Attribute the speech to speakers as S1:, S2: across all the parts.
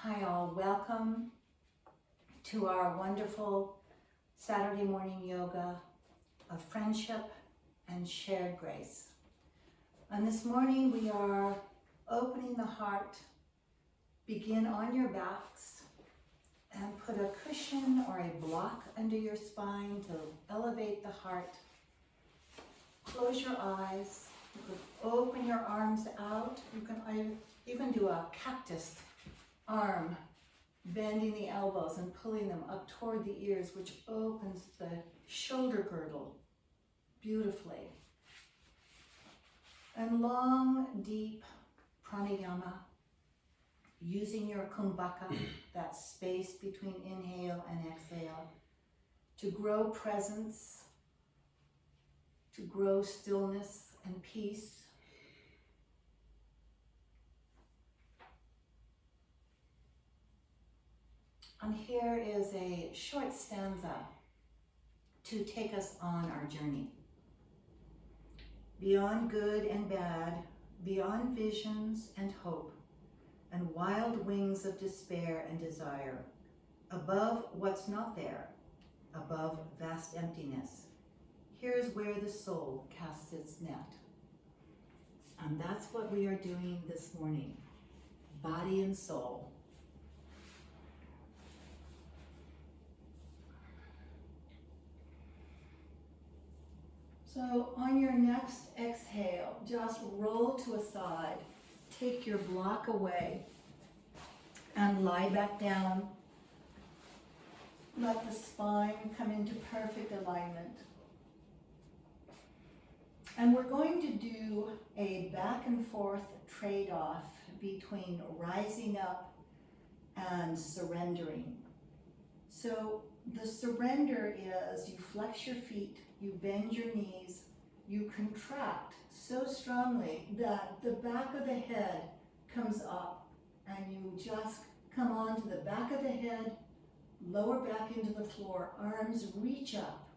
S1: Hi all, welcome to our wonderful Saturday morning yoga of friendship and shared grace. And this morning we are opening the heart. Begin on your backs and put a cushion or a block under your spine to elevate the heart. Close your eyes. You could open your arms out. You can even do a cactus arm, bending the elbows and pulling them up toward the ears, which opens the shoulder girdle beautifully. And long, deep pranayama, using your kumbhaka, that space between inhale and exhale, to grow presence, to grow stillness and peace. And here is a short stanza to take us on our journey. Beyond good and bad, beyond visions and hope, and wild wings of despair and desire, above what's not there, above vast emptiness, here's where the soul casts its net. And that's what we are doing this morning, body and soul. So on your next exhale, just roll to a side, take your block away, and lie back down. Let the spine come into perfect alignment. And we're going to do a back and forth trade-off between rising up and surrendering. So the surrender is you flex your feet, you bend your knees, you contract so strongly that the back of the head comes up and you just come on to the back of the head, lower back into the floor, arms reach up,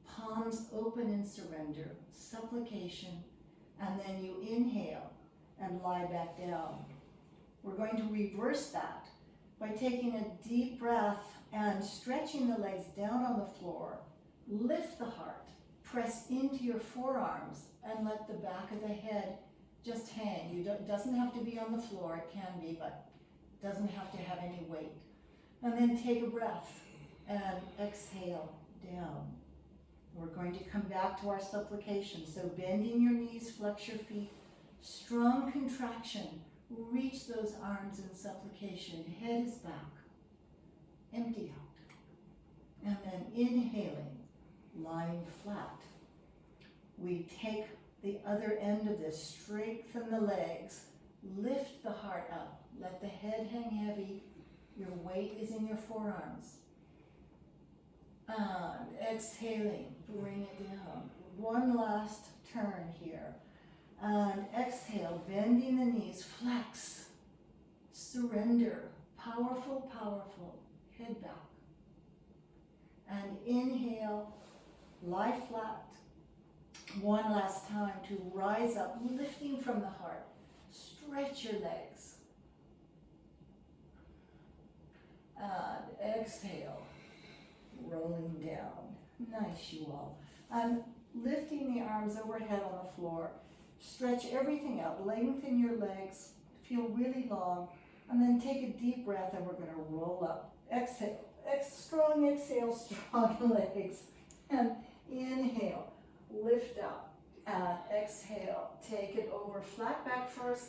S1: palms open in surrender, supplication, and then you inhale and lie back down. We're going to reverse that by taking a deep breath and stretching the legs down on the floor. Lift the heart, press into your forearms, and let the back of the head just hang. It doesn't have to be on the floor, it can be, but it doesn't have to have any weight. And then take a breath and exhale down. We're going to come back to our supplication. So bending your knees, flex your feet, strong contraction, reach those arms in supplication, head is back, empty out. And then inhaling, lying flat. We take the other end of this, strengthen the legs, lift the heart up, let the head hang heavy, your weight is in your forearms. And exhaling, bring it down. One last turn here. And exhale, bending the knees, flex, surrender, powerful, powerful, head back. And inhale, lie flat. One last time to rise up, lifting from the heart. Stretch your legs. And exhale, rolling down. Nice, you all. And lifting the arms overhead on the floor. Stretch everything out. Lengthen your legs. Feel really long. And then take a deep breath and we're going to roll up. Exhale. Strong exhale, strong legs. And inhale, lift up. And exhale, take it over flat back first.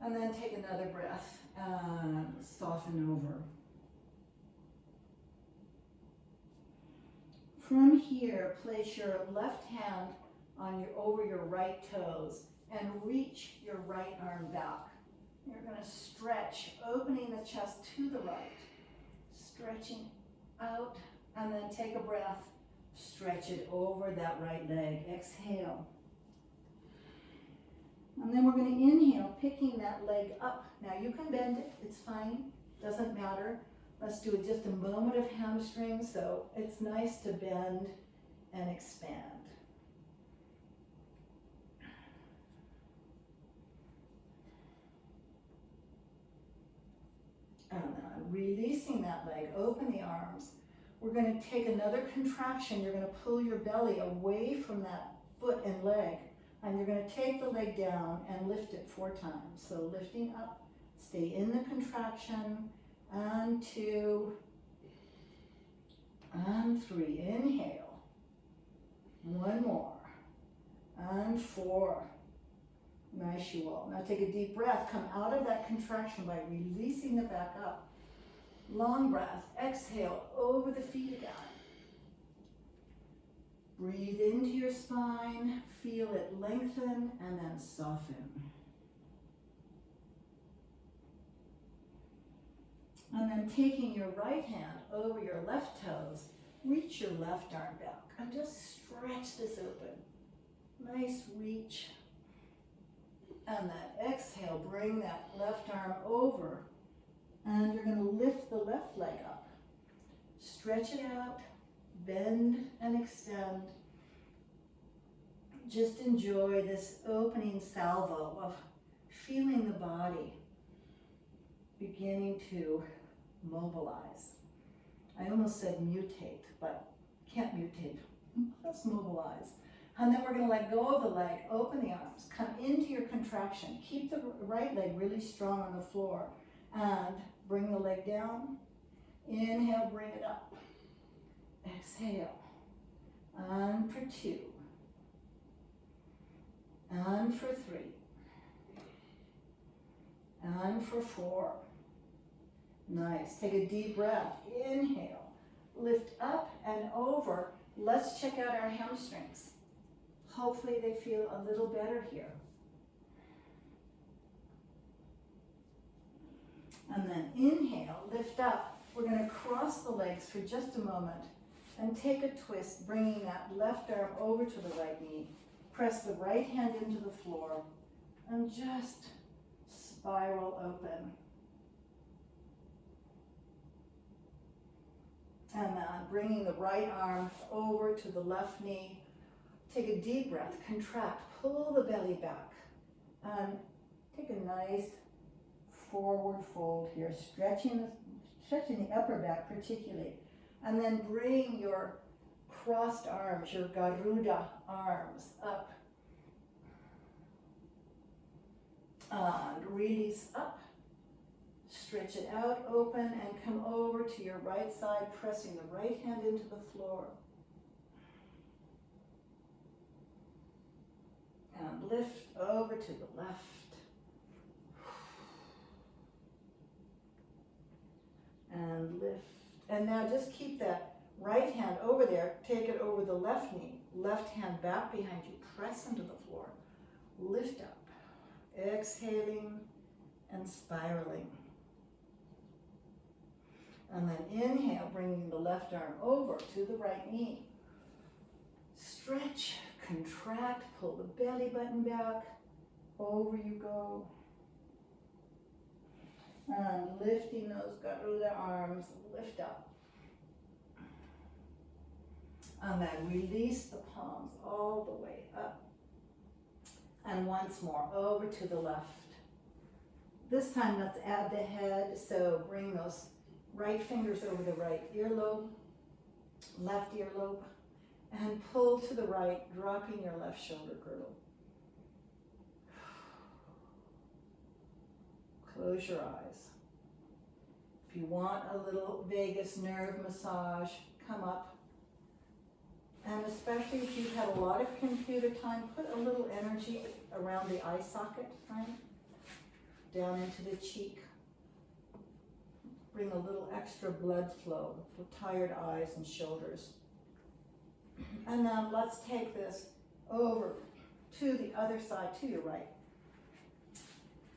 S1: And then take another breath and soften over. From here, place your left hand on over your right toes and reach your right arm back. You're going to stretch, opening the chest to the right, stretching out, and then take a breath, stretch it over that right leg. Exhale. And then we're going to inhale, picking that leg up. Now you can bend it, it's fine, doesn't matter. Let's do it just a moment of hamstring, so it's nice to bend and expand. releasing that leg, open the arms. We're going to take another contraction. You're going to pull your belly away from that foot and leg. And you're going to take the leg down and lift it 4 times. So lifting up, stay in the contraction, and 2, and 3. Inhale. 1 more, and 4. Nice, you all. Now take a deep breath. Come out of that contraction by releasing it back up. Long breath. Exhale over the feet again. Breathe into your spine. Feel it lengthen and then soften. And then taking your right hand over your left toes, reach your left arm back and just stretch this open. Nice reach. And then exhale, bring that left arm over, and you're going to lift the left leg up. Stretch it out, bend and extend. Just enjoy this opening salvo of feeling the body beginning to mobilize. I almost said mutate, but can't mutate. Let's mobilize. And then we're going to let go of the leg, open the arms, come into your contraction. Keep the right leg really strong on the floor and bring the leg down. Inhale, bring it up. Exhale. And for 2. And for 3. And for 4. Nice. Take a deep breath. Inhale. Lift up and over. Let's check out our hamstrings. Hopefully they feel a little better here. And then inhale, lift up. We're going to cross the legs for just a moment and take a twist, bringing that left arm over to the right knee. Press the right hand into the floor and just spiral open. And then bringing the right arm over to the left knee. Take a deep breath, contract, pull the belly back, and take a nice forward fold here, stretching the upper back particularly. And then bring your crossed arms, your Garuda arms up. And release up. Stretch it out, open, and come over to your right side, pressing the right hand into the floor. And lift over to the left. And lift. And now just keep that right hand over there. Take it over the left knee. Left hand back behind you. Press into the floor. Lift up. Exhaling and spiraling. And then inhale, bringing the left arm over to the right knee. Stretch. Contract, pull the belly button back, over you go. And lifting those Garuda arms, lift up. And then release the palms all the way up. And once more, over to the left. This time let's add the head, so bring those right fingers over the right earlobe, left earlobe. And pull to the right, dropping your left shoulder girdle. Close your eyes. If you want a little vagus nerve massage, come up. And especially if you've had a lot of computer time, put a little energy around the eye socket, right? Down into the cheek. Bring a little extra blood flow for tired eyes and shoulders. And then let's take this over to the other side, to your right.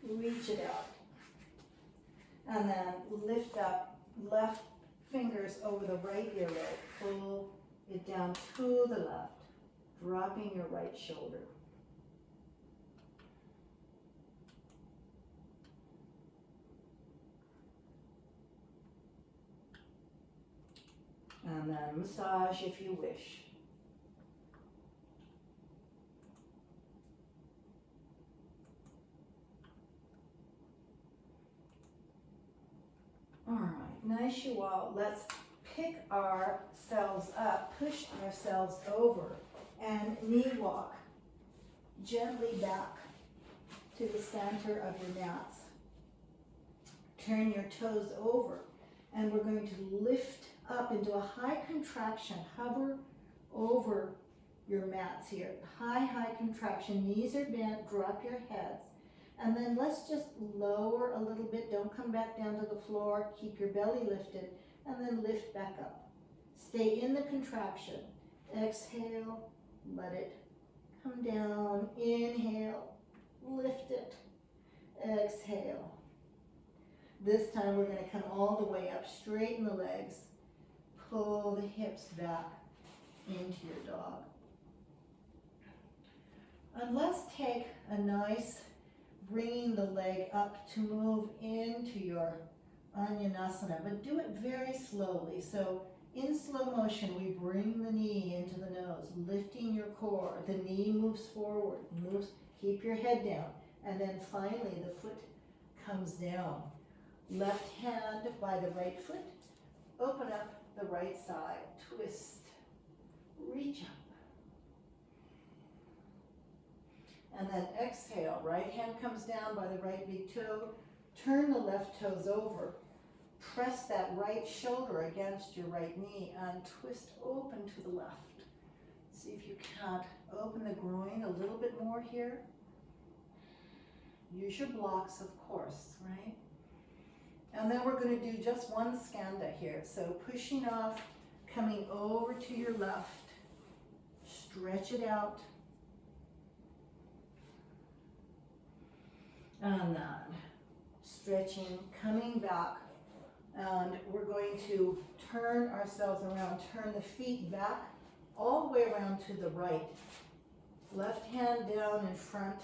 S1: Reach it out. And then lift up, left fingers over the right earlobe. Pull it down to the left, dropping your right shoulder. And then massage if you wish. All right, Nice, you all. Let's pick ourselves up, push ourselves over, and knee walk gently back to the center of your mats. Turn your toes over, and we're going to lift up into a high contraction. Hover over your mats here. High, high contraction. Knees are bent, drop your heads. And then let's just lower a little bit. Don't come back down to the floor. Keep your belly lifted, and then lift back up. Stay in the contraction. Exhale, let it come down. Inhale, lift it. Exhale. This time we're going to come all the way up, straighten the legs, pull the hips back into your dog. And let's take a nice bringing the leg up to move into your Anjaneyasana, but do it very slowly. So in slow motion, we bring the knee into the nose, lifting your core. The knee moves forward, keep your head down, and then finally the foot comes down. Left hand by the right foot, open up the right side, twist, reach up. And then exhale, right hand comes down by the right big toe, turn the left toes over, press that right shoulder against your right knee and twist open to the left. See if you can't open the groin a little bit more here. Use your blocks, of course, right? And then we're going to do just one skanda here. So pushing off, coming over to your left, stretch it out. And then stretching, coming back, and we're going to turn ourselves around, turn the feet back all the way around to the right. Left hand down in front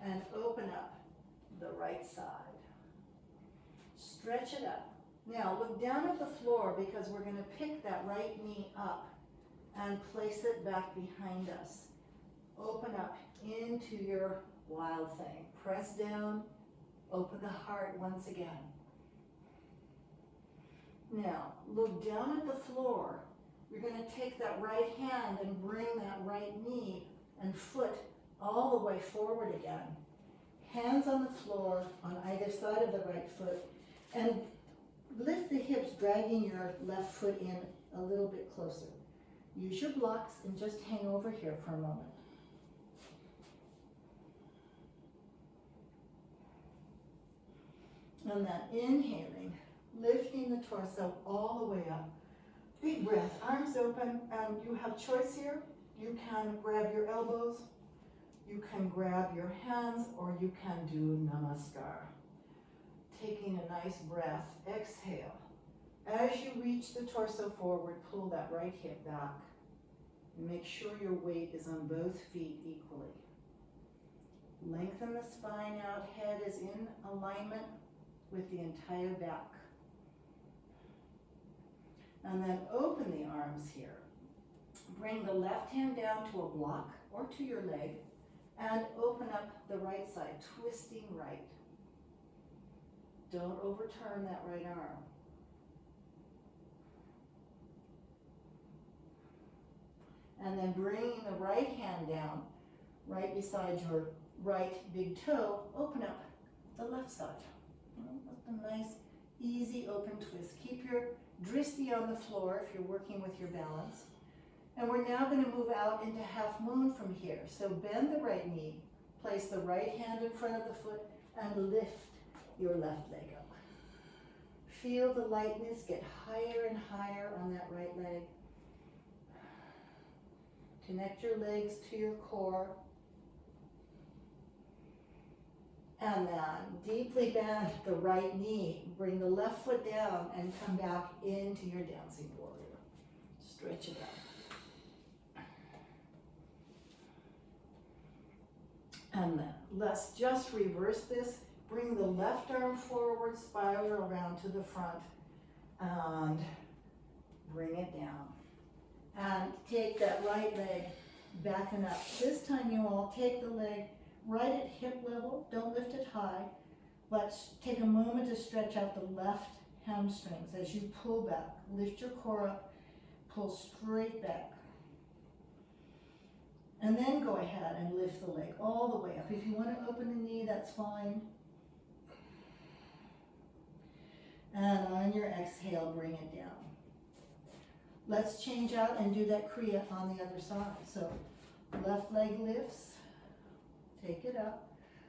S1: and open up the right side. Stretch it up. Now look down at the floor because we're going to pick that right knee up and place it back behind us. Open up into your wild thing. Press down, open the heart once again. Now, look down at the floor. You're going to take that right hand and bring that right knee and foot all the way forward again. Hands on the floor on either side of the right foot, and lift the hips, dragging your left foot in a little bit closer. Use your blocks and just hang over here for a moment. And then inhaling, lifting the torso all the way up. Big breath, arms open, and you have choice here. You can grab your elbows, you can grab your hands, or you can do namaskar. Taking a nice breath, exhale. As you reach the torso forward, pull that right hip back. Make sure your weight is on both feet equally. Lengthen the spine out, head is in alignment with the entire back. And then open the arms here. Bring the left hand down to a block or to your leg and open up the right side, twisting right. Don't overturn that right arm. And then bringing the right hand down right beside your right big toe, open up the left side. With a nice, easy open twist. Keep your dristi on the floor if you're working with your balance. And we're now going to move out into half moon from here. So bend the right knee, place the right hand in front of the foot, and lift your left leg up. Feel the lightness get higher and higher on that right leg. Connect your legs to your core. And then deeply bend the right knee. Bring the left foot down and come back into your dancing warrior. Stretch it out. And then let's just reverse this. Bring the left arm forward, spiral around to the front, and bring it down. And take that right leg back and up. This time you all take the leg right at hip level. Don't lift it high, but take a moment to stretch out the left hamstrings as you pull back. Lift your core up, pull straight back. And then go ahead and lift the leg all the way up. If you want to open the knee, that's fine. And on your exhale, bring it down. Let's change out and do that Kriya on the other side. So left leg lifts, take it up.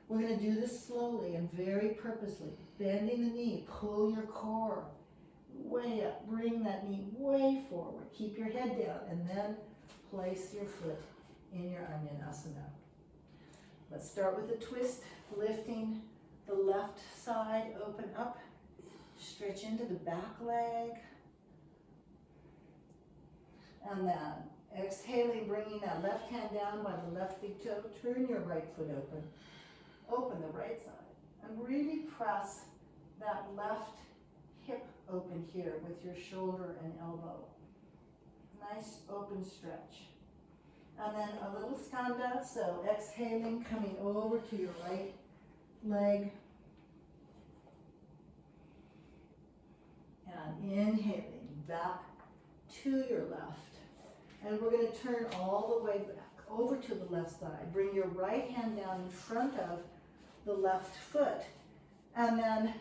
S1: We're going to do this slowly and very purposely. Bending the knee, pull your core way up. Bring that knee way forward. Keep your head down and then place your foot in your Untitled. Let's start with a twist, lifting the left side, open up, stretch into the back leg. And then exhaling, bringing that left hand down by the left big toe. Turn your right foot open. Open the right side. And really press that left hip open here with your shoulder and elbow. Nice open stretch. And then a little skanda, so exhaling, coming over to your right leg. And inhaling back to your left. And we're going to turn all the way back over to the left side. Bring your right hand down in front of the left foot. And then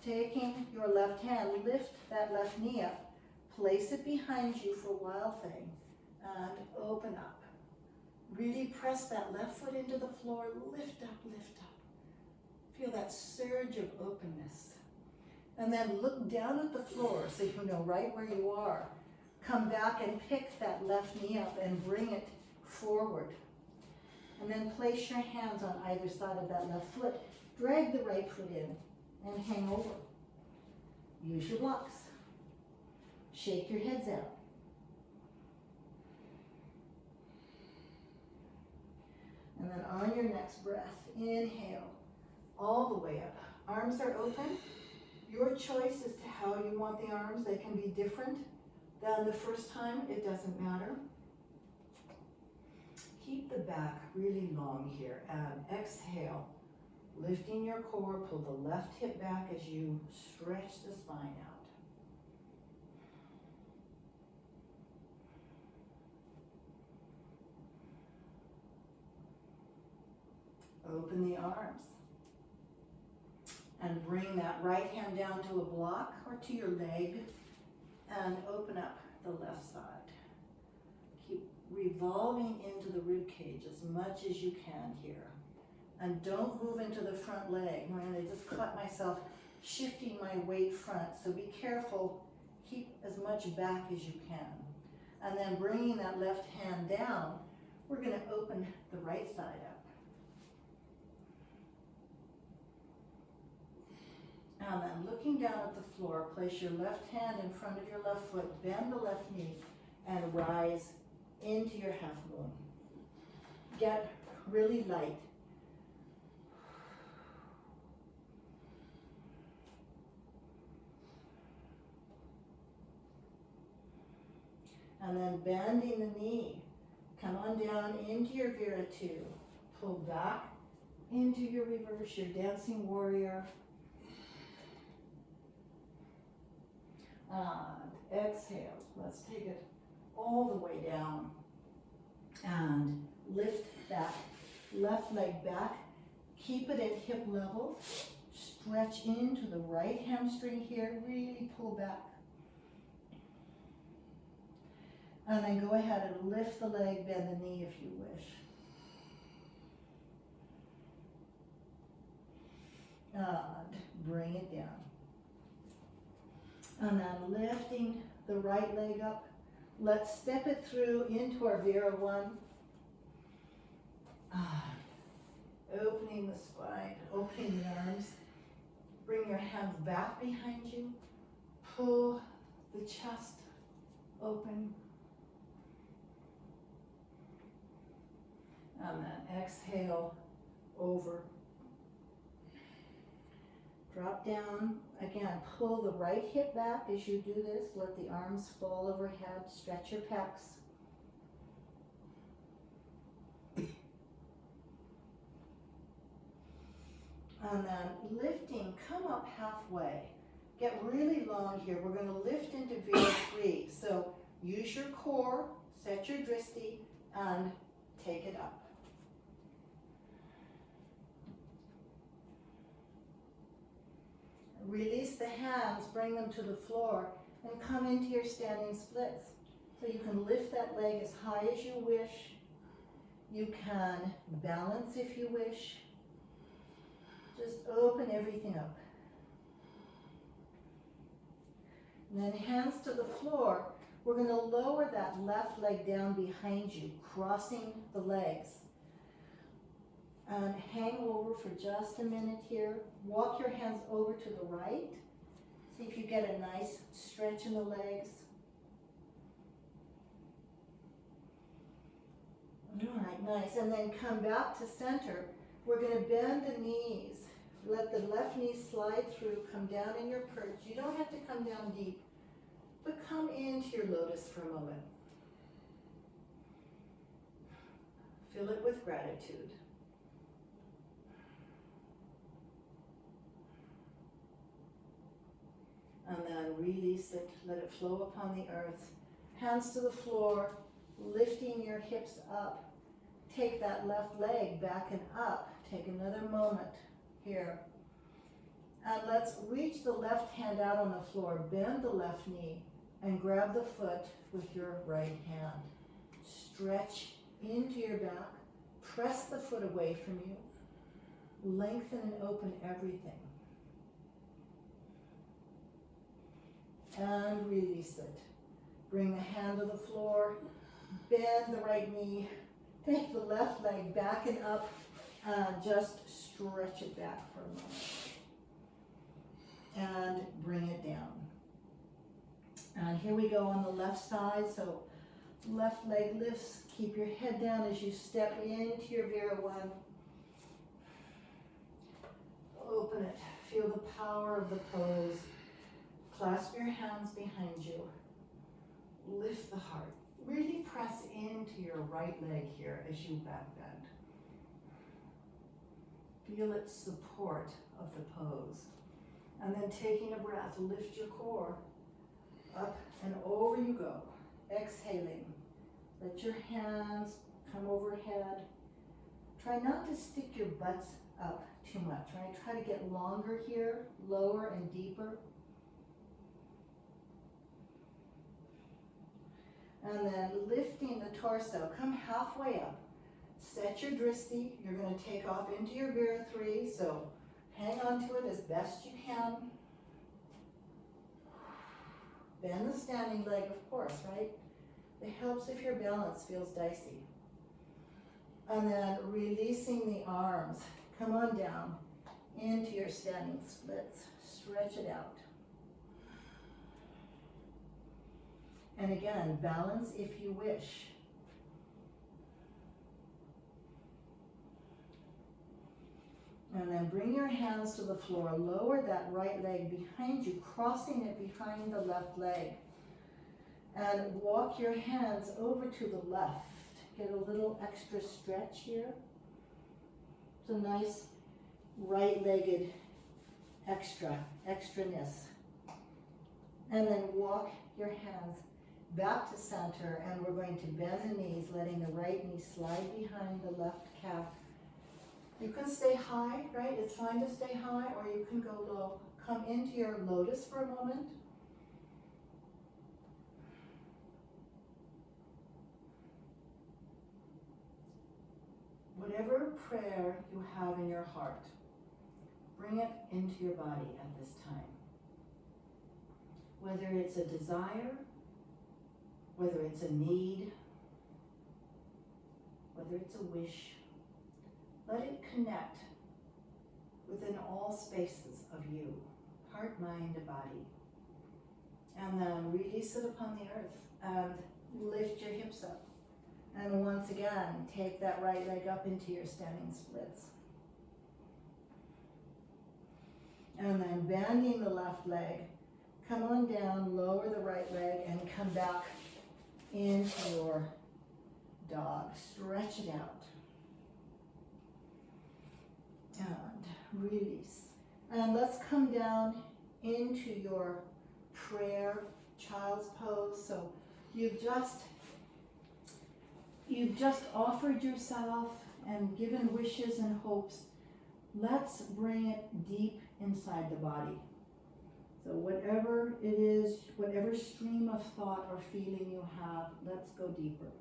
S1: taking your left hand, lift that left knee up. Place it behind you for Wild Thing. And open up. Really press that left foot into the floor. Lift up, lift up. Feel that surge of openness. And then look down at the floor so you know right where you are. Come back and pick that left knee up and bring it forward. And then place your hands on either side of that left foot. Drag the right foot in and hang over. Use your blocks. Shake your heads out. And then on your next breath, inhale all the way up. Arms are open. Your choice as to how you want the arms. They can be different than the first time. It doesn't matter. Keep the back really long here. And exhale, lifting your core. Pull the left hip back as you stretch the spine out. Open the arms. And bring that right hand down to a block or to your leg. And open up the left side. Keep revolving into the rib cage as much as you can here. And don't move into the front leg. I just caught myself shifting my weight front. So be careful. Keep as much back as you can. And then bringing that left hand down, we're going to open the right side up. And then looking down at the floor, place your left hand in front of your left foot, bend the left knee, and rise into your half moon. Get really light. And then bending the knee. Come on down into your Vira 2. Pull back into your reverse, your dancing warrior. And exhale. Let's take it all the way down. And lift that left leg back. Keep it at hip level. Stretch into the right hamstring here. Really pull back. And then go ahead and lift the leg, bend the knee if you wish. And bring it down. And then lifting the right leg up. Let's step it through into our Vira 1. Opening the spine, opening the arms. Bring your hands back behind you. Pull the chest open. And then exhale over. Drop down. Again, pull the right hip back as you do this. Let the arms fall overhead. Stretch your pecs. And then lifting, come up halfway. get really long here. We're going to lift into Veer-3. So use your core, set your drishti, and take it up. Release the hands, bring them to the floor, and come into your standing splits. So you can lift that leg as high as you wish. You can balance if you wish. Just open everything up. And then hands to the floor. We're going to lower that left leg down behind you, crossing the legs. And hang over for just a minute here. Walk your hands over to the right. See if you get a nice stretch in the legs. All right, nice. And then come back to center. We're going to bend the knees. Let the left knee slide through. Come down in your perch. You don't have to come down deep, but come into your lotus for a moment. Fill it with gratitude. And then release it. Let it flow upon the earth. Hands to the floor, lifting your hips up. Take that left leg back and up. Take another moment here. And let's reach the left hand out on the floor. Bend the left knee and grab the foot with your right hand. Stretch into your back. Press the foot away from you. Lengthen and open everything. And release it. Bring the hand to the floor. Bend the right knee. Take the left leg back and up. And just stretch it back for a moment. And bring it down. And here we go on the left side. So left leg lifts. Keep your head down as you step into your Veera-1. Open it. Feel the power of the pose. Clasp your hands behind you. Lift the heart. Really press into your right leg here as you back bend. Feel its support of the pose. And then taking a breath, lift your core. Up and over you go. Exhaling. Let your hands come overhead. Try not to stick your butts up too much, right? Try to get longer here, lower and deeper. And then lifting the torso, come halfway up. Set your drishti. You're going to take off into your Veera-3, so hang on to it as best you can. Bend the standing leg, of course, right? It helps if your balance feels dicey. And then releasing the arms. Come on down into your standing splits. Stretch it out. And again, balance if you wish. And then bring your hands to the floor. Lower that right leg behind you, crossing it behind the left leg. And walk your hands over to the left. Get a little extra stretch here. It's a nice right-legged extraness. And then walk your hands back to center, and we're going to bend the knees, letting the right knee slide behind the left calf. You can stay high, right? It's fine to stay high, or you can go low. Come into your lotus for a moment. Whatever prayer you have in your heart, bring it into your body at this time. Whether it's a desire, whether it's a need, whether it's a wish, let it connect within all spaces of you, heart, mind, and body. And then release it upon the earth and lift your hips up. And once again, take that right leg up into your standing splits. And then bending the left leg, come on down, lower the right leg, and come back into your dog. Stretch it out. And release. And let's come down into your prayer child's pose. So you've just offered yourself and given wishes and hopes. Let's bring it deep inside the body. So whatever it is, whatever stream of thought or feeling you have, let's go deeper.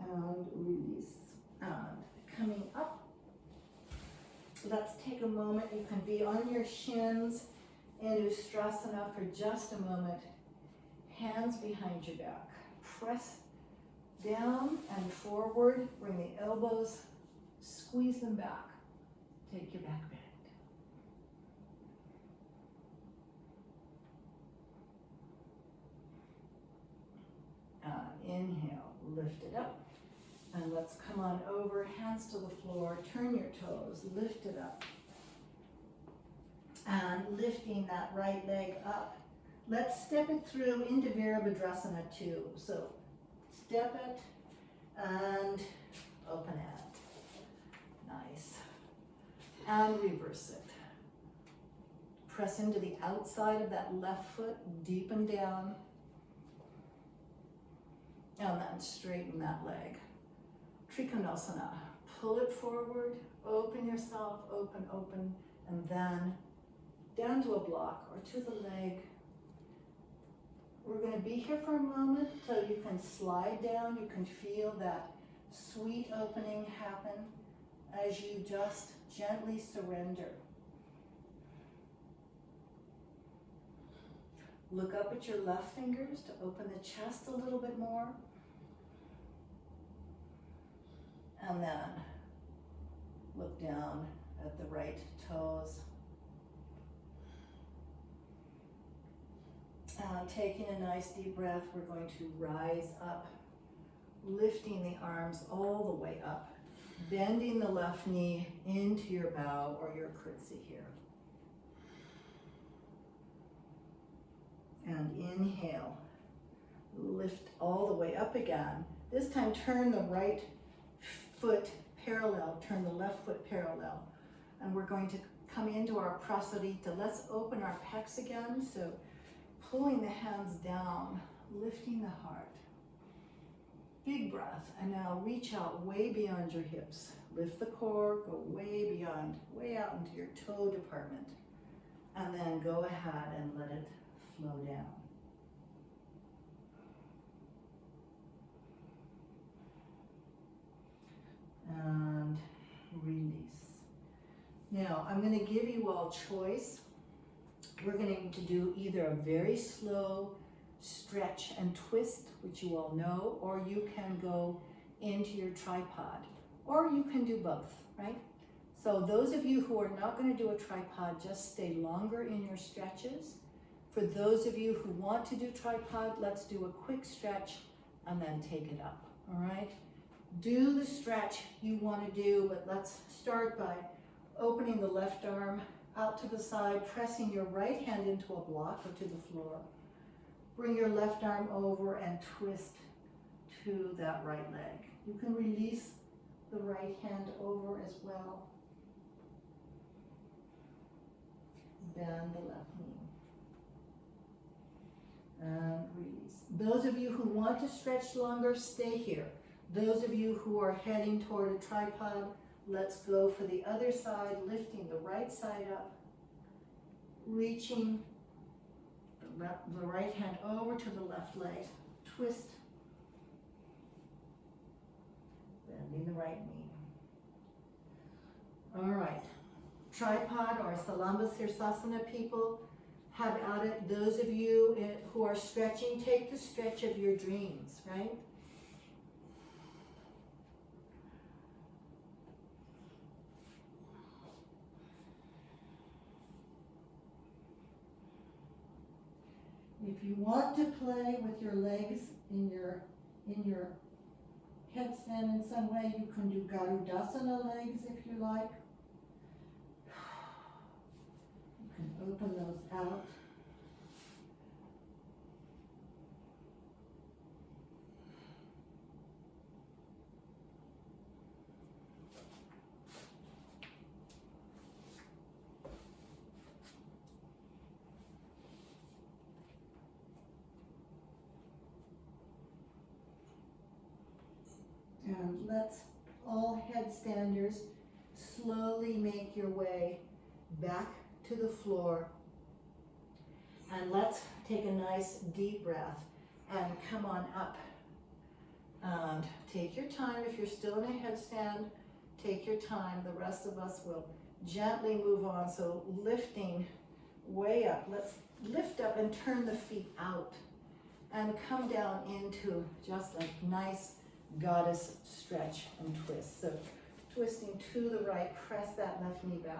S1: And release. And coming up, let's take a moment. You can be on your shins in Ustrasana for just a moment. Hands behind your back. Press down and forward. Bring the elbows, squeeze them back. Take your back bend. Inhale, lift it up. And let's come on over, hands to the floor, turn your toes, lift it up. And lifting that right leg up. Let's step it through into Veerabhadrasana too. So step it and open it. Nice. And reverse it. Press into the outside of that left foot, deepen down. And then straighten that leg. Trikonasana, pull it forward, open yourself, open, and then down to a block or to the leg. We're going to be here for a moment so you can slide down, you can feel that sweet opening happen as you just gently surrender. Look up at your left fingers to open the chest a little bit more. And then look down at the right toes. Taking a nice deep breath, we're going to rise up, lifting the arms all the way up, bending the left knee into your bow or your curtsy here. And inhale, lift all the way up again. This time turn the right foot parallel, turn the left foot parallel. And we're going to come into our prasarita. Let's open our pecs again. So pulling the hands down, lifting the heart. Big breath. And now reach out way beyond your hips. Lift the core, go way beyond, way out into your toe department. And then go ahead and let it flow down. And release. Now, I'm going to give you all choice. We're going to do either a very slow stretch and twist, which you all know, or you can go into your tripod, or you can do both, right? So those of you who are not going to do a tripod, just stay longer in your stretches. For those of you who want to do tripod, let's do a quick stretch and then take it up, all right? Do the stretch you want to do, but let's start by opening the left arm out to the side, pressing your right hand into a block or to the floor. Bring your left arm over and twist to that right leg. You can release the right hand over as well. Bend the left knee. And release. Those of you who want to stretch longer, stay here. Those of you who are heading toward a tripod, let's go for the other side, lifting the right side up, reaching the right hand over to the left leg, twist, bending the right knee. All right, tripod or Salamba Sirsasana people, have at it. Those of you who are stretching, take the stretch of your dreams, right? If you want to play with your legs in your headstand in some way, you can do Garudasana legs if you like. You can open those out. let's all headstanders slowly make your way back to the floor. And let's take a nice deep breath and come on up. And take your time. If you're still in a headstand, take your time. The rest of us will gently move on. So lifting way up. Let's lift up and turn the feet out and come down into just a nice goddess stretch and twist. So twisting to the right, press that left knee back.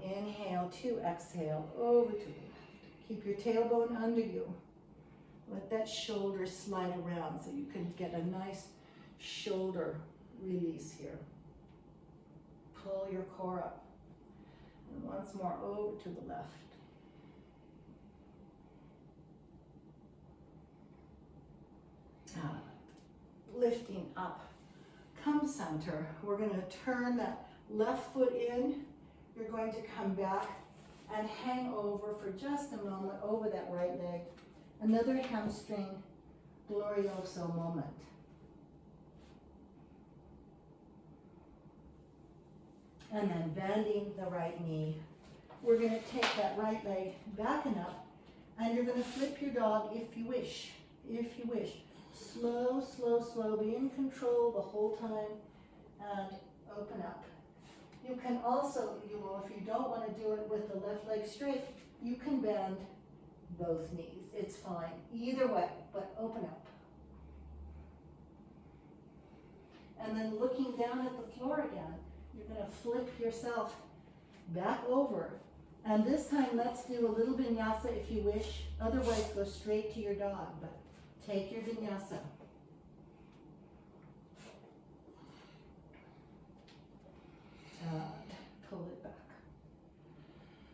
S1: Inhale to exhale, over to the left. Keep your tailbone under you. Let that shoulder slide around so you can get a nice shoulder release here. Pull your core up. And once more, over to the left. Lifting up. Come center. We're going to turn that left foot in. You're going to come back and hang over for just a moment over that right leg. Another hamstring glorioso moment. And then bending the right knee. We're going to take that right leg back and up, and you're going to flip your dog if you wish. If you wish. Slow, slow, slow. Be in control the whole time, and open up. You can also, if you don't want to do it with the left leg straight, you can bend both knees. It's fine. Either way, but open up. And then looking down at the floor again, you're going to flip yourself back over. And this time, let's do a little vinyasa if you wish. Otherwise, go straight to your dog, but take your vinyasa. Pull it back.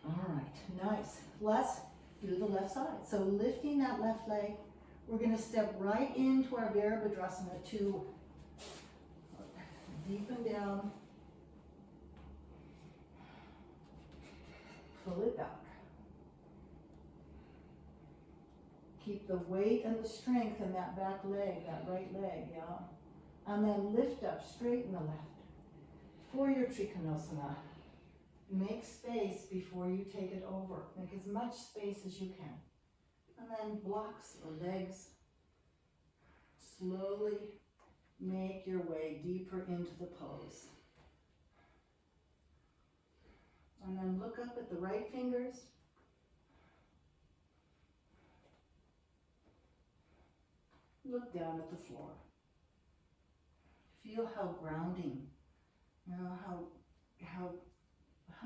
S1: All right, nice. Let's do the left side. So lifting that left leg, we're going to step right into our Veerabhadrasana to deepen down. Pull it back. Keep the weight and the strength in that back leg, that right leg, yeah? And then lift up, straighten the left. For your Trikonasana, make space before you take it over. Make as much space as you can. And then blocks or legs. Slowly make your way deeper into the pose. And then look up at the right fingers. Look down at the floor. Feel how grounding, how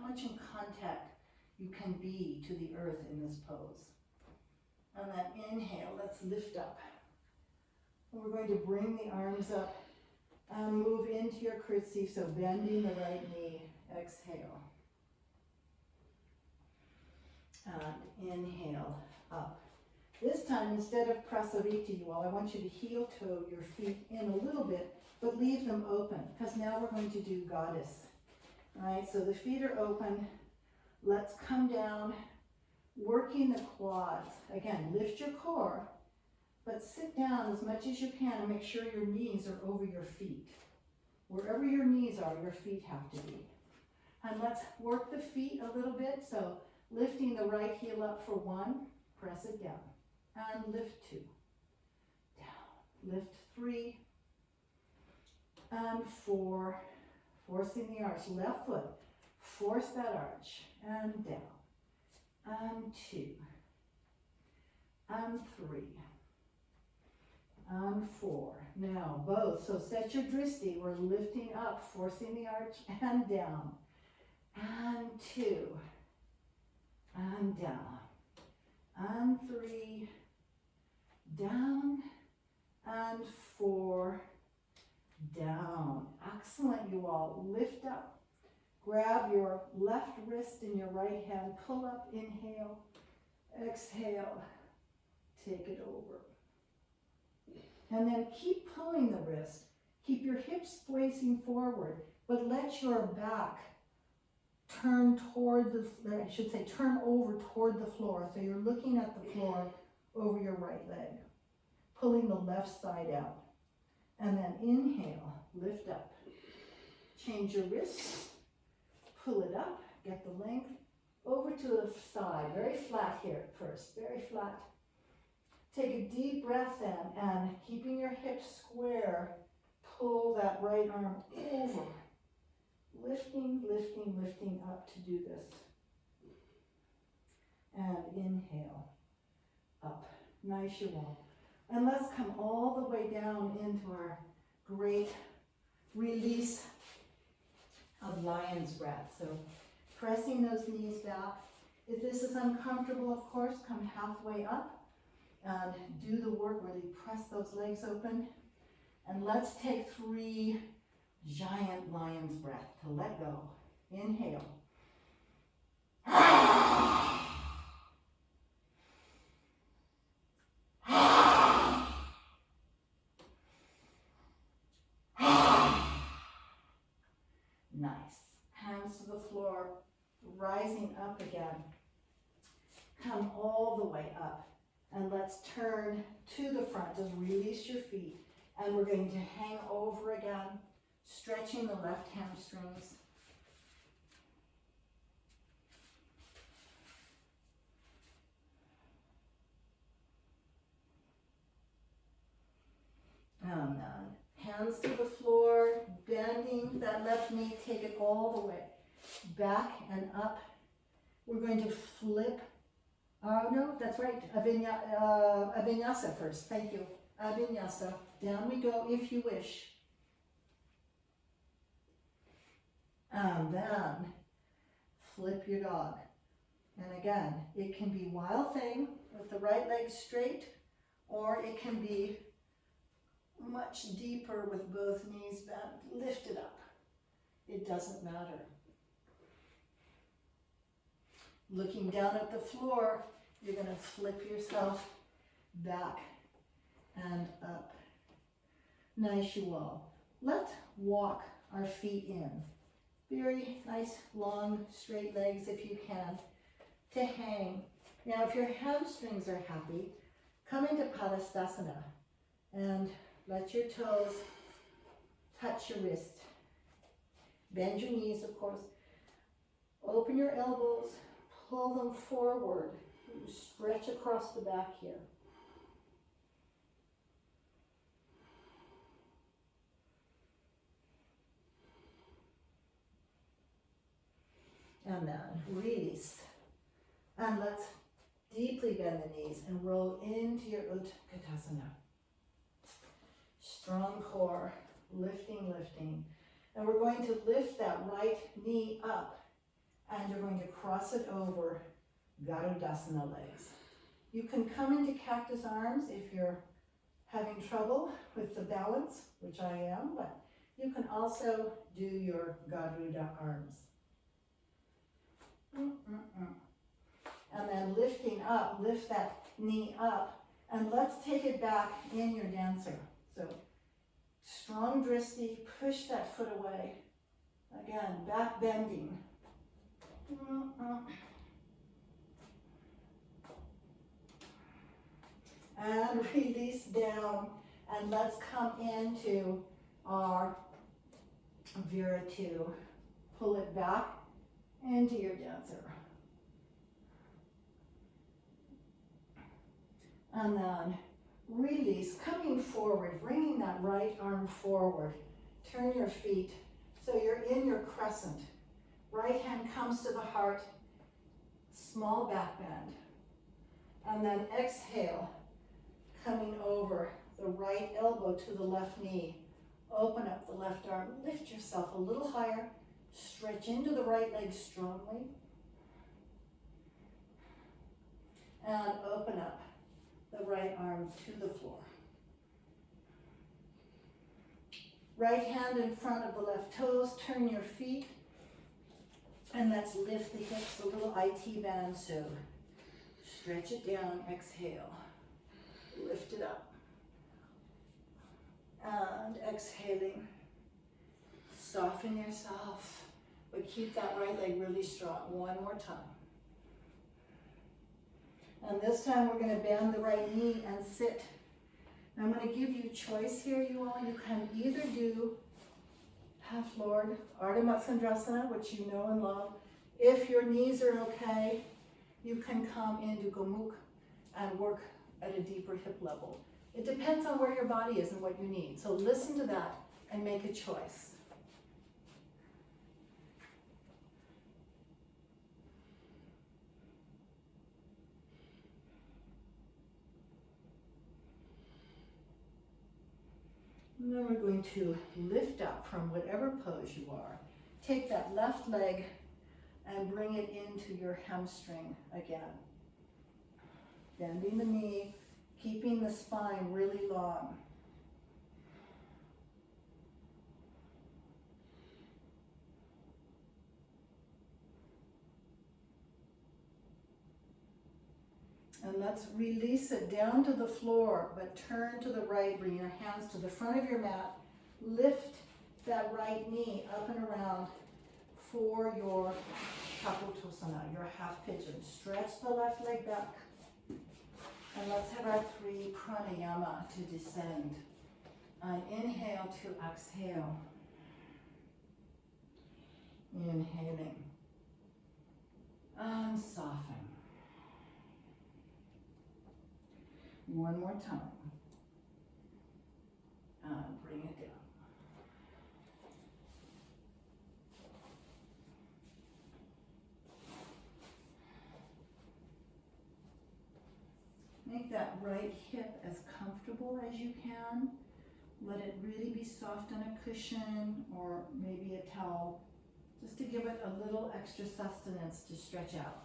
S1: much in contact you can be to the earth in this pose. On that inhale, let's lift up. And we're going to bring the arms up and move into your curtsy, so bending the right knee. Exhale. And inhale up. This time, instead of prasarita, you all, I want you to heel toe your feet in a little bit, but leave them open, because now we're going to do goddess. All right, so the feet are open. Let's come down, working the quads. Again, lift your core, but sit down as much as you can and make sure your knees are over your feet. Wherever your knees are, your feet have to be. And let's work the feet a little bit. So lifting the right heel up for 1, press it down. And lift 2, down. Lift 3, and 4, forcing the arch. Left foot, force that arch, and down. And 2, and 3, and 4. Now both, so set your dristi. We're lifting up, forcing the arch, and down. And 2, and down. And 3, down, and 4, down. Excellent, you all. Lift up. Grab your left wrist in your right hand. Pull up, inhale. Exhale. Take it over. And then keep pulling the wrist. Keep your hips facing forward, but let your back turn toward turn over toward the floor. So you're looking at the floor over your right leg. Pulling the left side out. And then inhale, lift up. Change your wrists, pull it up, get the length. Over to the side, very flat here at first, very flat. Take a deep breath in, and keeping your hips square, pull that right arm over. Lifting, lifting, lifting up to do this. And inhale, up. Nice, you will. And let's come all the way down into our great release of lion's breath. So pressing those knees back. If this is uncomfortable, of course, come halfway up and do the work, really press those legs open. And let's take 3 giant lion's breath to let go. Inhale. Nice. Hands to the floor, rising up again. Come all the way up. And let's turn to the front. Just release your feet. And we're going to hang over again, stretching the left hamstrings. And then hands to the floor, bending that left knee, take it all the way back and up. We're going to flip. Oh, no, that's right. Vinyasa first. Thank you. Vinyasa. Down we go if you wish. And then flip your dog. And again, it can be wild thing with the right leg straight, or it can be much deeper with both knees bent. Lift it up. It doesn't matter. Looking down at the floor, you're going to flip yourself back and up. Nice, you all. Let's walk our feet in. Very nice, long, straight legs if you can, to hang. Now, if your hamstrings are happy, come into Malasana and let your toes touch your wrist. Bend your knees, of course. Open your elbows, pull them forward. Stretch across the back here. And then release. And let's deeply bend the knees and roll into your Utkatasana. Strong core, lifting, lifting. And we're going to lift that right knee up, and you're going to cross it over Veerabhadrasana legs. You can come into cactus arms if you're having trouble with the balance, which I am, but you can also do your Garuda arms. And then lifting up, lift that knee up, and let's take it back in your dancer. So strong drishti, push that foot away. Again, back bending. And release down, and let's come into our Vira 2. Pull it back into your dancer. And then release, coming forward, bringing that right arm forward. Turn your feet so you're in your crescent. Right hand comes to the heart, small back bend. And then exhale, coming over the right elbow to the left knee. Open up the left arm, lift yourself a little higher, stretch into the right leg strongly. And open up the right arm to the floor. Right hand in front of the left toes, turn your feet. And let's lift the hips, a little IT band, so stretch it down, exhale. Lift it up. And exhaling. Soften yourself, but keep that right leg really strong. One more time. And this time we're going to bend the right knee and sit I'm going to give you choice here, you all. You can either do half Lord, Ardha Matsyendrasana, which you know and love. If your knees are okay, you can come into Gomukh and work at a deeper hip level. It depends on where your body is and what you need. So listen to that and make a choice. And then we're going to lift up from whatever pose you are. Take that left leg and bring it into your hamstring again. Bending the knee, keeping the spine really long. And let's release it down to the floor, but turn to the right. Bring your hands to the front of your mat. Lift that right knee up and around for your Trikonasana, your half pigeon. Stretch the left leg back. And let's have our 3 pranayama to descend. And inhale to exhale. Inhaling. And soften. One more time. And bring it down. Make that right hip as comfortable as you can. Let it really be soft on a cushion or maybe a towel, just to give it a little extra sustenance to stretch out.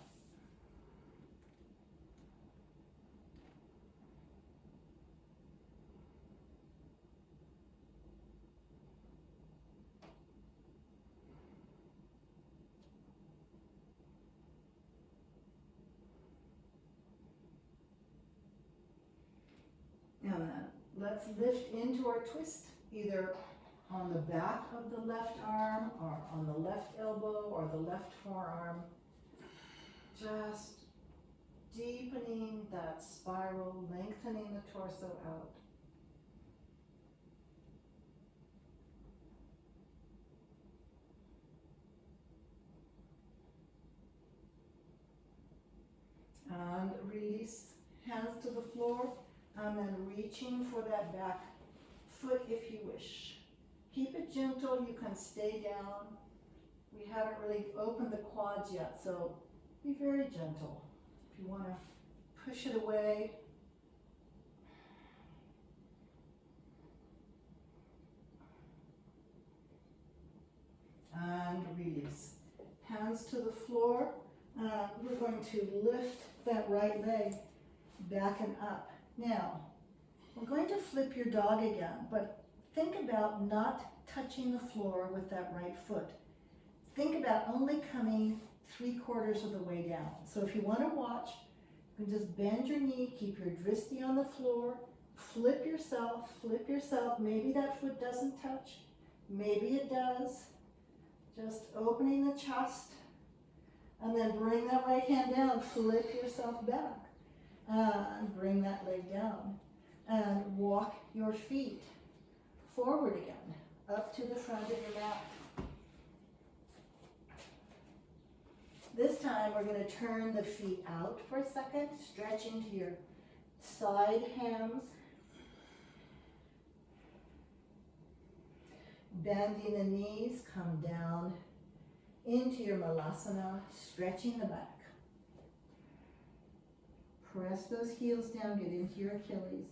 S1: And then let's lift into our twist, either on the back of the left arm or on the left elbow or the left forearm. Just deepening that spiral, lengthening the torso out. And release, hands to the floor. And then reaching for that back foot if you wish. Keep it gentle, you can stay down. We haven't really opened the quads yet, so be very gentle. If you want to push it away. And release. Hands to the floor. We're going to lift that right leg back and up. Now, we're going to flip your dog again, but think about not touching the floor with that right foot. Think about only coming 3/4 of the way down. So if you want to watch, you can just bend your knee, keep your dristy on the floor, flip yourself, maybe that foot doesn't touch, maybe it does. Just opening the chest, and then bring that right hand down, flip yourself back. And bring that leg down and walk your feet forward again, up to the front of your mat. This time we're going to turn the feet out for a second, stretch into your side hams, bending the knees, come down into your Malasana, stretching the back. Press those heels down, get into your Achilles.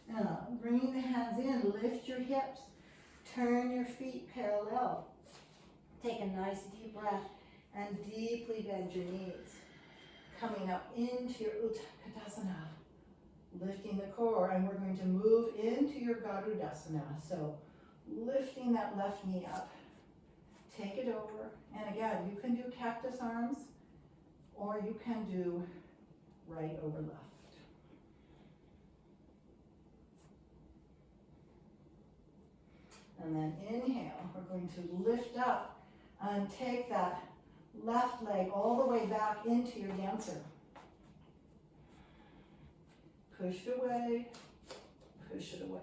S1: Now, bringing the hands in, lift your hips, turn your feet parallel. Take a nice deep breath and deeply bend your knees. Coming up into your Uttanasana, lifting the core, and we're going to move into your Veerabhadrasana. So, lifting that left knee up. Take it over, and again, you can do cactus arms, or you can do right over left. And then inhale, we're going to lift up and take that left leg all the way back into your dancer. Push it away, push it away.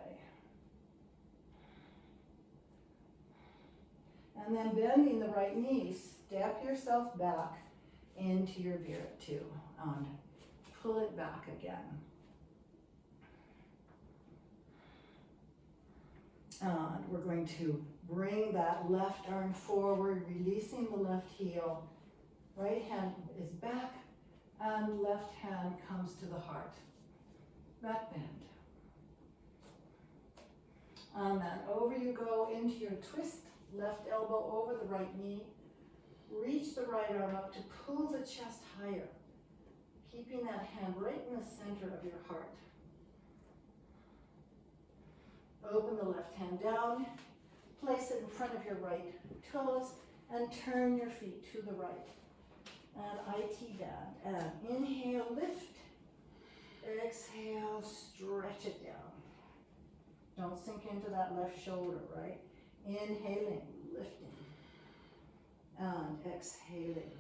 S1: And then bending the right knee, step yourself back into your Virat-2 and pull it back again. And we're going to bring that left arm forward, releasing the left heel. Right hand is back and left hand comes to the heart. Back bend. And then over you go into your twist. Left elbow over the right knee. Reach the right arm up to pull the chest higher. Keeping that hand right in the center of your heart. Open the left hand down. Place it in front of your right toes and turn your feet to the right. And IT bend. And inhale, lift. Exhale, stretch it down. Don't sink into that left shoulder, right? Inhaling, lifting, and exhaling.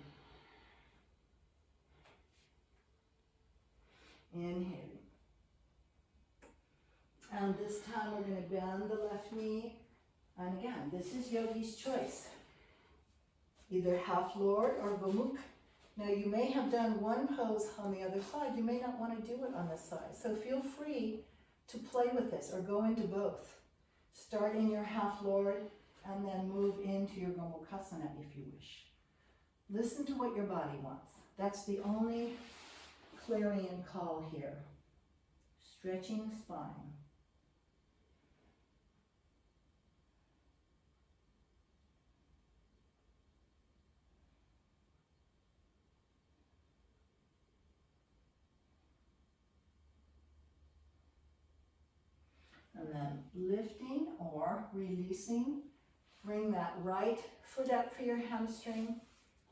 S1: Inhaling. And this time we're going to bend the left knee. And again, this is yogi's choice. Either half Lord or Gomukh. Now you may have done one pose on the other side. You may not want to do it on this side. So feel free to play with this or go into both. Start in your half Lord and then move into your Gomukhasana if you wish. Listen to what your body wants. That's the only clarion call here. Stretching spine. And then lifting or releasing. Bring that right foot up for your hamstring.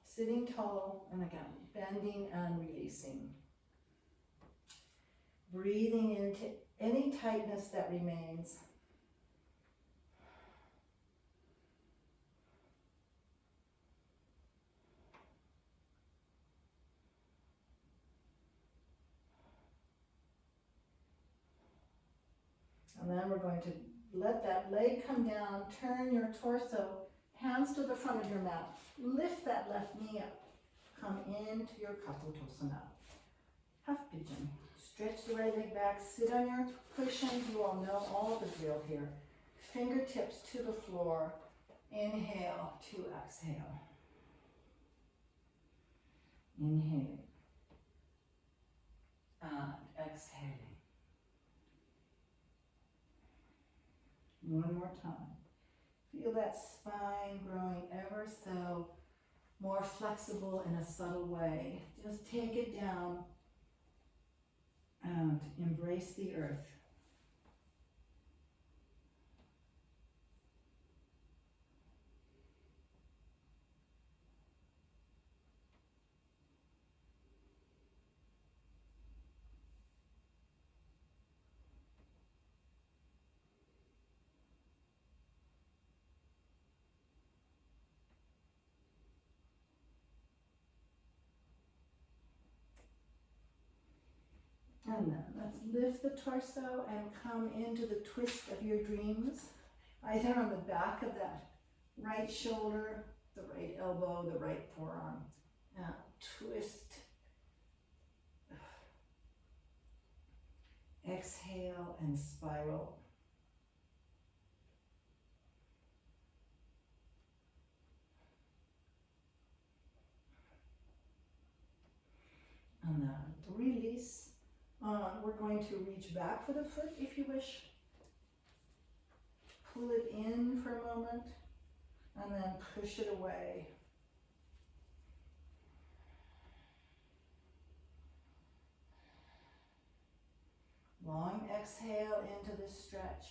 S1: Sitting tall. And again, bending and releasing. Breathing into any tightness that remains. And then we're going to let that leg come down, turn your torso, hands to the front of your mat. Lift that left knee up. Come into your Kapotosana. Half pigeon. Stretch the right leg back, sit on your cushions. You all know all the drill here. Fingertips to the floor. Inhale to exhale. Inhaling. And exhaling. One more time. Feel that spine growing ever so more flexible in a subtle way. Just take it down and embrace the earth. And then let's lift the torso and come into the twist of your dreams, either on the back of that right shoulder, the right elbow, the right forearm. Now twist. Exhale and spiral. And then release. We're going to reach back for the foot if you wish. Pull it in for a moment and then push it away. Long exhale into this stretch.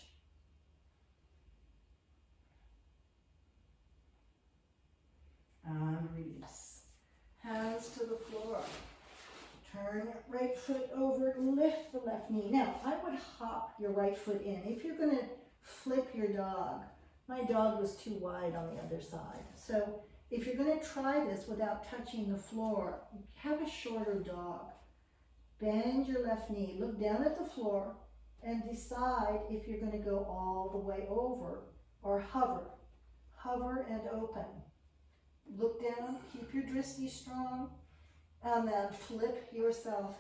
S1: And release. Hands to the floor. Turn your right foot over, lift the left knee. Now, I would hop your right foot in. If you're going to flip your dog, my dog was too wide on the other side. So if you're going to try this without touching the floor, have a shorter dog. Bend your left knee, look down at the floor, and decide if you're going to go all the way over or hover. Hover and open. Look down, keep your drishti strong, and then flip yourself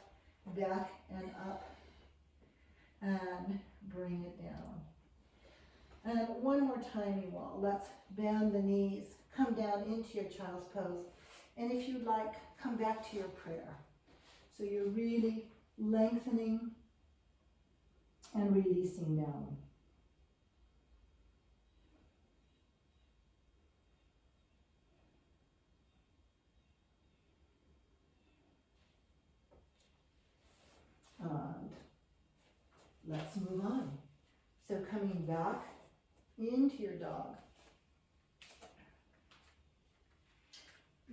S1: back and up and bring it down. And one more time, you all. Let's bend the knees, come down into your child's pose, and if you'd like, come back to your prayer. So you're really lengthening and releasing down. And let's move on. So coming back into your dog.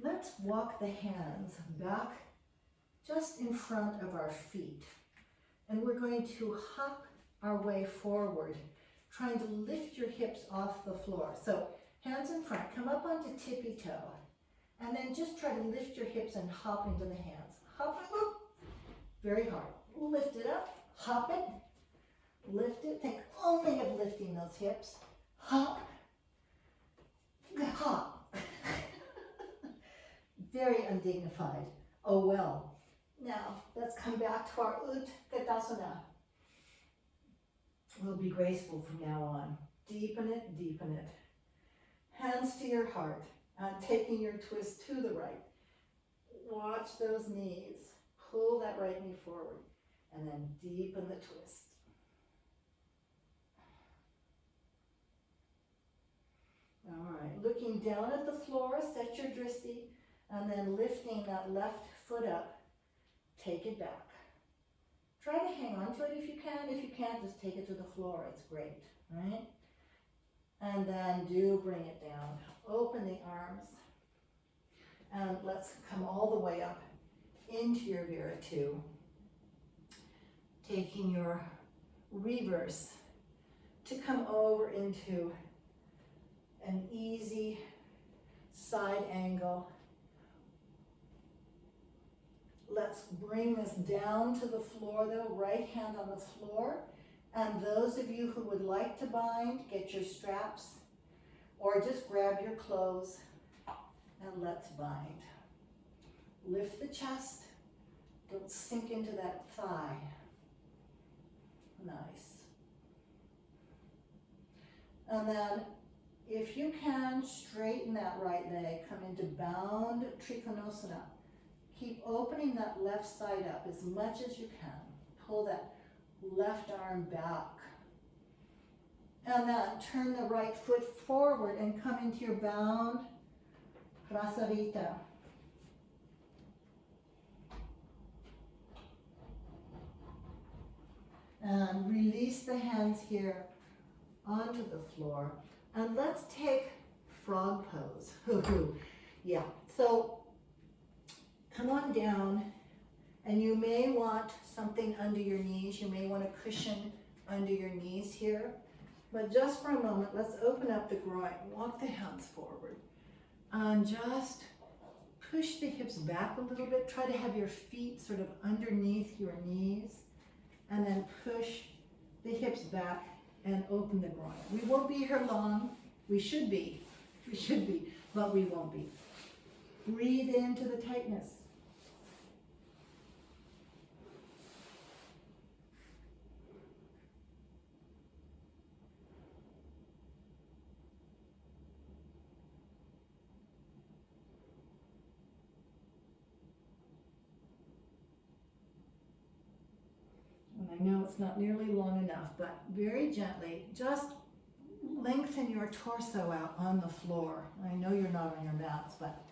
S1: Let's walk the hands back just in front of our feet. And we're going to hop our way forward, trying to lift your hips off the floor. So hands in front, come up onto tippy toe, and then just try to lift your hips and hop into the hands. Hop it, whoop, very hard. Lift it up, hop it, lift it. Think only of lifting those hips. Hop, hop. Very undignified. Oh well. Now, let's come back to our Utkatasana. We'll be graceful from now on. Deepen it, deepen it. Hands to your heart and taking your twist to the right. Watch those knees. Pull that right knee forward and then deepen the twist. All right, looking down at the floor, set your drishti, and then lifting that left foot up, take it back. Try to hang on to it if you can. If you can't, just take it to the floor. It's great, right? And then do bring it down. Open the arms. And let's come all the way up into your Vira 2. Taking your reverse to come over into an easy side angle. Let's bring this down to the floor though, right hand on the floor. And those of you who would like to bind, get your straps or just grab your clothes and let's bind. Lift the chest, don't sink into that thigh. Nice. And then if you can, straighten that right leg, come into bound Trikonasana. Keep opening that left side up as much as you can. Pull that left arm back. And then turn the right foot forward and come into your bound Prasarita. And release the hands here onto the floor. And let's take frog pose. Yeah, so come on down, and you may want something under your knees. You may want a cushion under your knees here. But just for a moment, let's open up the groin. Walk the hands forward. And just push the hips back a little bit. Try to have your feet sort of underneath your knees. And then push the hips back and open the groin. We won't be here long. We should be, but we won't be. Breathe into the tightness. And I know it's not nearly long enough, but very gently, just lengthen your torso out on the floor. I know you're not on your mats, but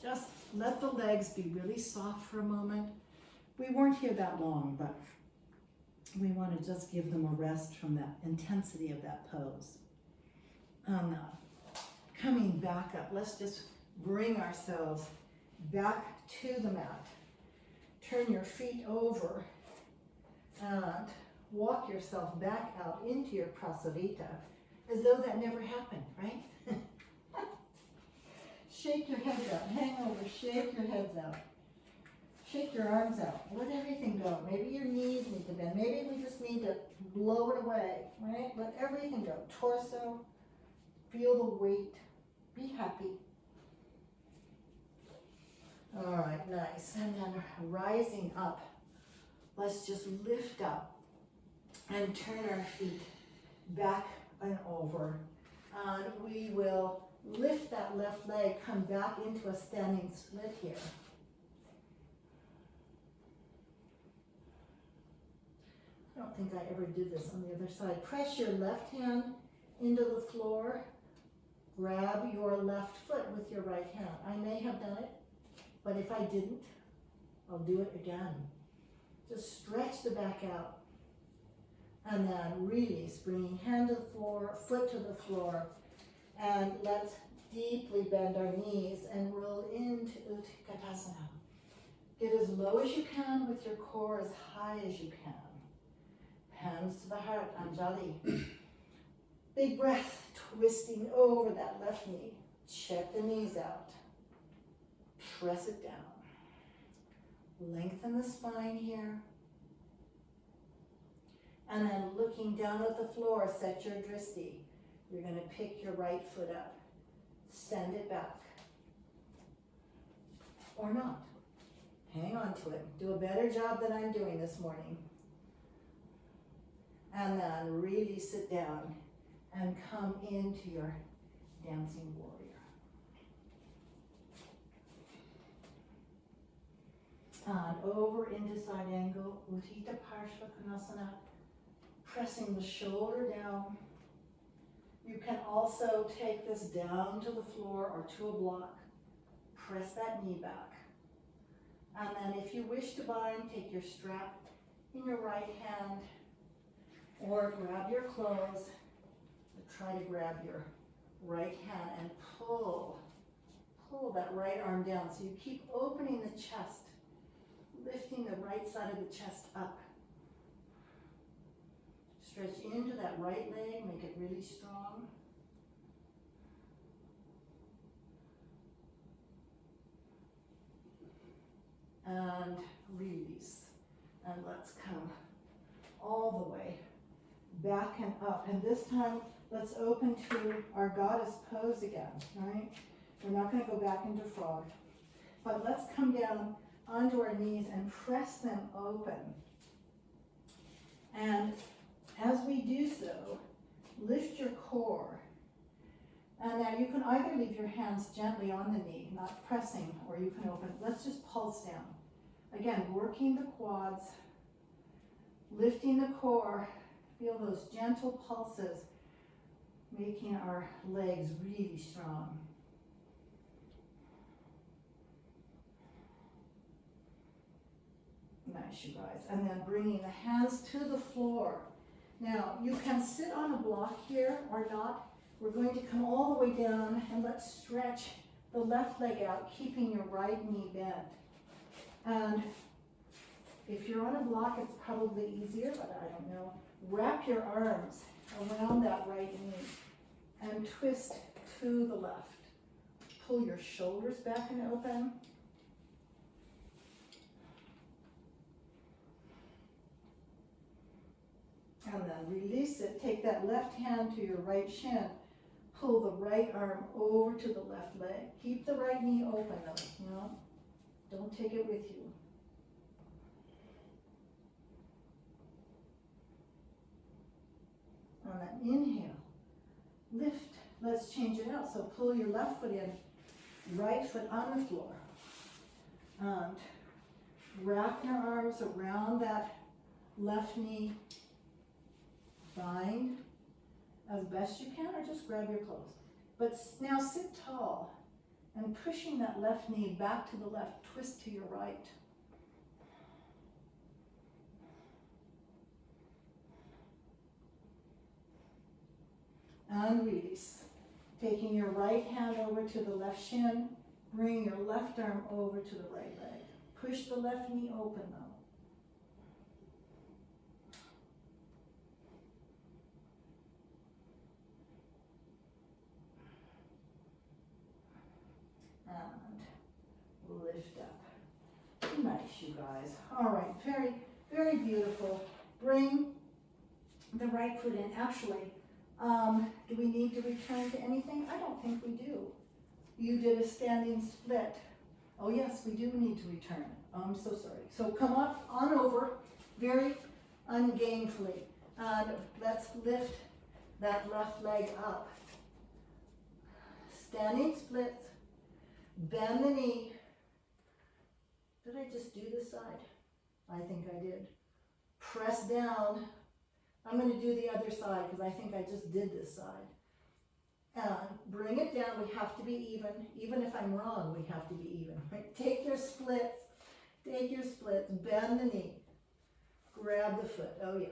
S1: just let the legs be really soft for a moment. We weren't here that long, but we want to just give them a rest from that intensity of that pose. Coming back up, let's just bring ourselves back to the mat. Turn your feet over and walk yourself back out into your Prasarita as though that never happened, right? Shake your heads out, hang over, shake your heads out. Shake your arms out. Let everything go. Maybe your knees need to bend. Maybe we just need to blow it away, right? Let everything go. Torso, feel the weight. Be happy. All right, nice. And then rising up. Let's just lift up and turn our feet back and over. And we will lift that left leg, come back into a standing split here. I don't think I ever did this on the other side. Press your left hand into the floor. Grab your left foot with your right hand. I may have done it, but if I didn't, I'll do it again. Just stretch the back out. And then release, bringing hand to the floor, foot to the floor. And let's deeply bend our knees and roll into Utkatasana. Get as low as you can with your core, as high as you can. Hands to the heart, Anjali. Big breath, twisting over that left knee. Check the knees out. Press it down. Lengthen the spine here. And then looking down at the floor, set your dristi. You're going to pick your right foot up. Send it back. Or not. Hang on to it. Do a better job than I'm doing this morning. And then really sit down and come into your dancing warrior. And over into side angle, Uttita Parshva Konasana, pressing the shoulder down. You can also take this down to the floor or to a block. Press that knee back. And then if you wish to bind, take your strap in your right hand or grab your clothes. Try to grab your right hand and pull that right arm down. So you keep opening the chest, lifting the right side of the chest up. Stretch into that right leg, make it really strong. And release. And let's come all the way back and up. And this time, let's open to our goddess pose again, right? We're not going to go back into frog. But let's come down onto our knees and press them open. And as we do so, lift your core. And now you can either leave your hands gently on the knee, not pressing, or you can open. Let's just pulse down. Again, working the quads, lifting the core. Feel those gentle pulses, making our legs really strong. Nice, you guys. And then bringing the hands to the floor. Now, you can sit on a block here or not. We're going to come all the way down and let's stretch the left leg out, keeping your right knee bent. And if you're on a block, it's probably easier, but I don't know. Wrap your arms around that right knee and twist to the left. Pull your shoulders back and open. And then release it. Take that left hand to your right shin. Pull the right arm over to the left leg. Keep the right knee open though, you know? Don't take it with you. On that inhale, lift. Let's change it out. So pull your left foot in, right foot on the floor. And wrap your arms around that left knee. Bind as best you can, or just grab your clothes. But now sit tall and pushing that left knee back to the left, twist to your right. And release. Taking your right hand over to the left shin, bring your left arm over to the right leg. Push the left knee open though. And lift up. Nice, you you guys. All right, very, very beautiful. Bring the right foot in. Actually, do we need to return to anything? I don't think we do. You did a standing split. Oh yes, we do need to return. Oh, I'm so sorry. So come on over, very ungainfully. And let's lift that left leg up. Standing splits. Bend the knee. Did I just do this side? I think I did. Press down. I'm going to do the other side because I think I just did this side. And bring it down. We have to be even. Even if I'm wrong, we have to be even. Right? Take your splits. Take your splits. Bend the knee. Grab the foot. Oh yeah.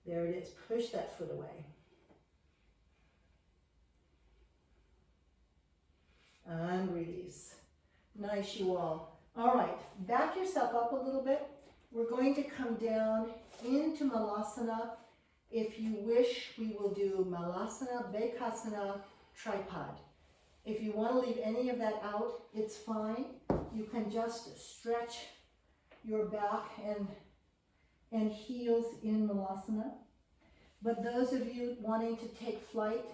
S1: There it is. Push that foot away. And release. Nice, you all. All right, back yourself up a little bit. We're going to come down into Malasana. If you wish, we will do Malasana, Veerabhadrasana, tripod. If you want to leave any of that out, it's fine. You can just stretch your back and heels in Malasana. But those of you wanting to take flight,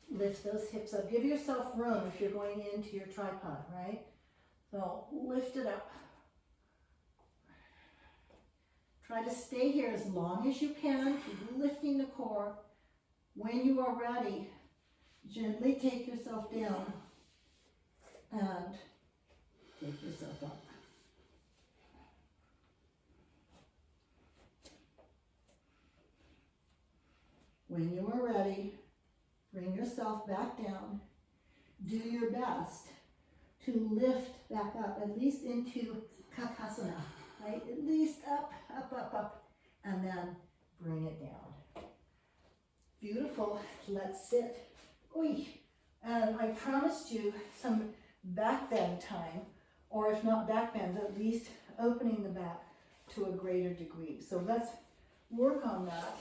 S1: lift those hips up. Give yourself room if you're going into your tripod, right? So lift it up. Try to stay here as long as you can. Keep lifting the core. When you are ready, gently take yourself down and take yourself up. When you are ready, bring yourself back down. Do your best to lift back up, at least into Kakasana, right? At least up, up, up, up, and then bring it down. Beautiful. Let's sit. Oi. And I promised you some back bend time, or if not back bends, at least opening the back to a greater degree. So let's work on that.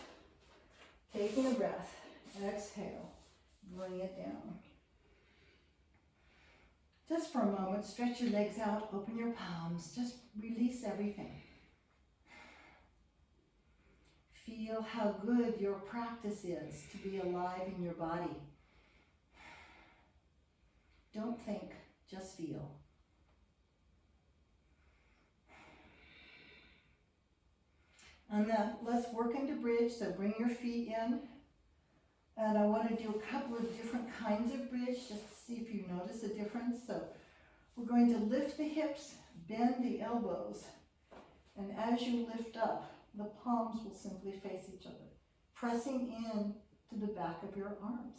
S1: Taking a breath. Exhale. Bring it down. Just for a moment, stretch your legs out, open your palms, just release everything. Feel how good your practice is to be alive in your body. Don't think, just feel. And then let's work into bridge, so bring your feet in. And I want to do a couple of different kinds of bridge, just to see if you notice a difference. So we're going to lift the hips, bend the elbows, and as you lift up, the palms will simply face each other, pressing in to the back of your arms.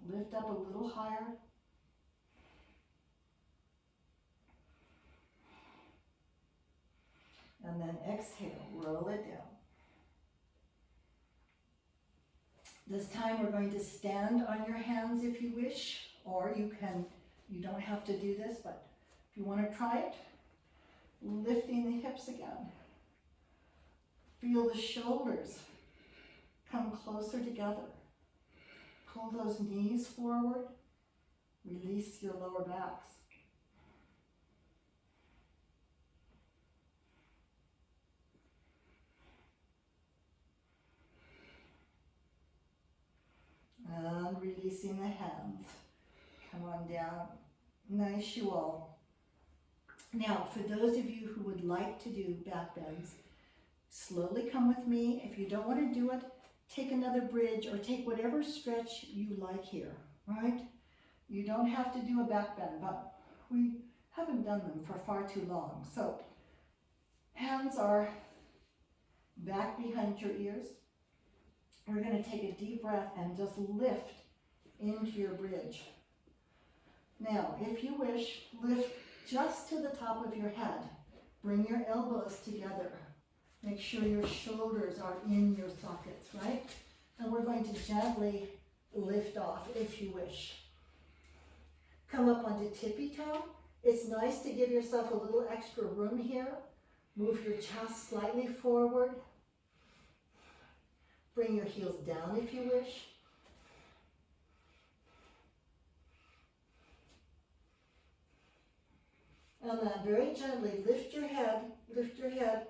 S1: Lift up a little higher. And then exhale, roll it down. This time we're going to stand on your hands if you wish, or you don't have to do this, but if you want to try it, lifting the hips again. Feel the shoulders come closer together. Pull those knees forward, release your lower backs. And releasing the hands. Come on down. Nice, you all. Now, for those of you who would like to do back bends, slowly come with me. If you don't want to do it, take another bridge or take whatever stretch you like here, right? You don't have to do a back bend, but we haven't done them for far too long. So, hands are back behind your ears. We're going to take a deep breath and just lift into your bridge. Now, if you wish, lift just to the top of your head. Bring your elbows together. Make sure your shoulders are in your sockets, right? And we're going to gently lift off if you wish. Come up onto tippy toe. It's nice to give yourself a little extra room here. Move your chest slightly forward. Bring your heels down if you wish. And then very gently lift your head,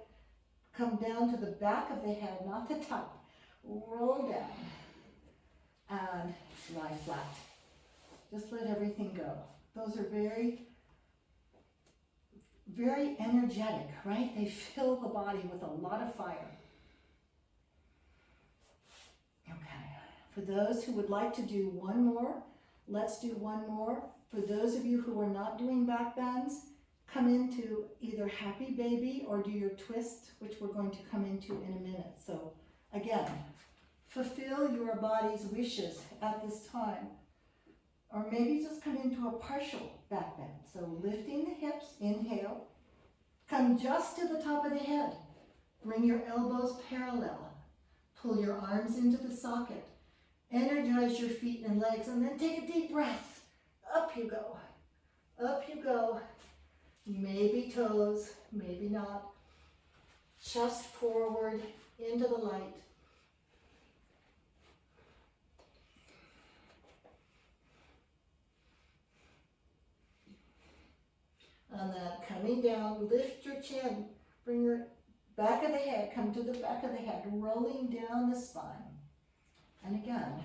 S1: come down to the back of the head, not the top. Roll down and lie flat. Just let everything go. Those are very, very energetic, right? They fill the body with a lot of fire. Okay, for those who would like to do one more, let's do one more. For those of you who are not doing back bends, come into either happy baby or do your twist, which we're going to come into in a minute. So again, fulfill your body's wishes at this time. Or maybe just come into a partial back bend. So lifting the hips, inhale. Come just to the top of the head. Bring your elbows parallel. Pull your arms into the socket. Energize your feet and legs, and then take a deep breath. Up you go. Up you go. Maybe toes, maybe not. Chest forward into the light. And then coming down, lift your chin. Bring your back of the head, come to the back of the head, rolling down the spine. And again,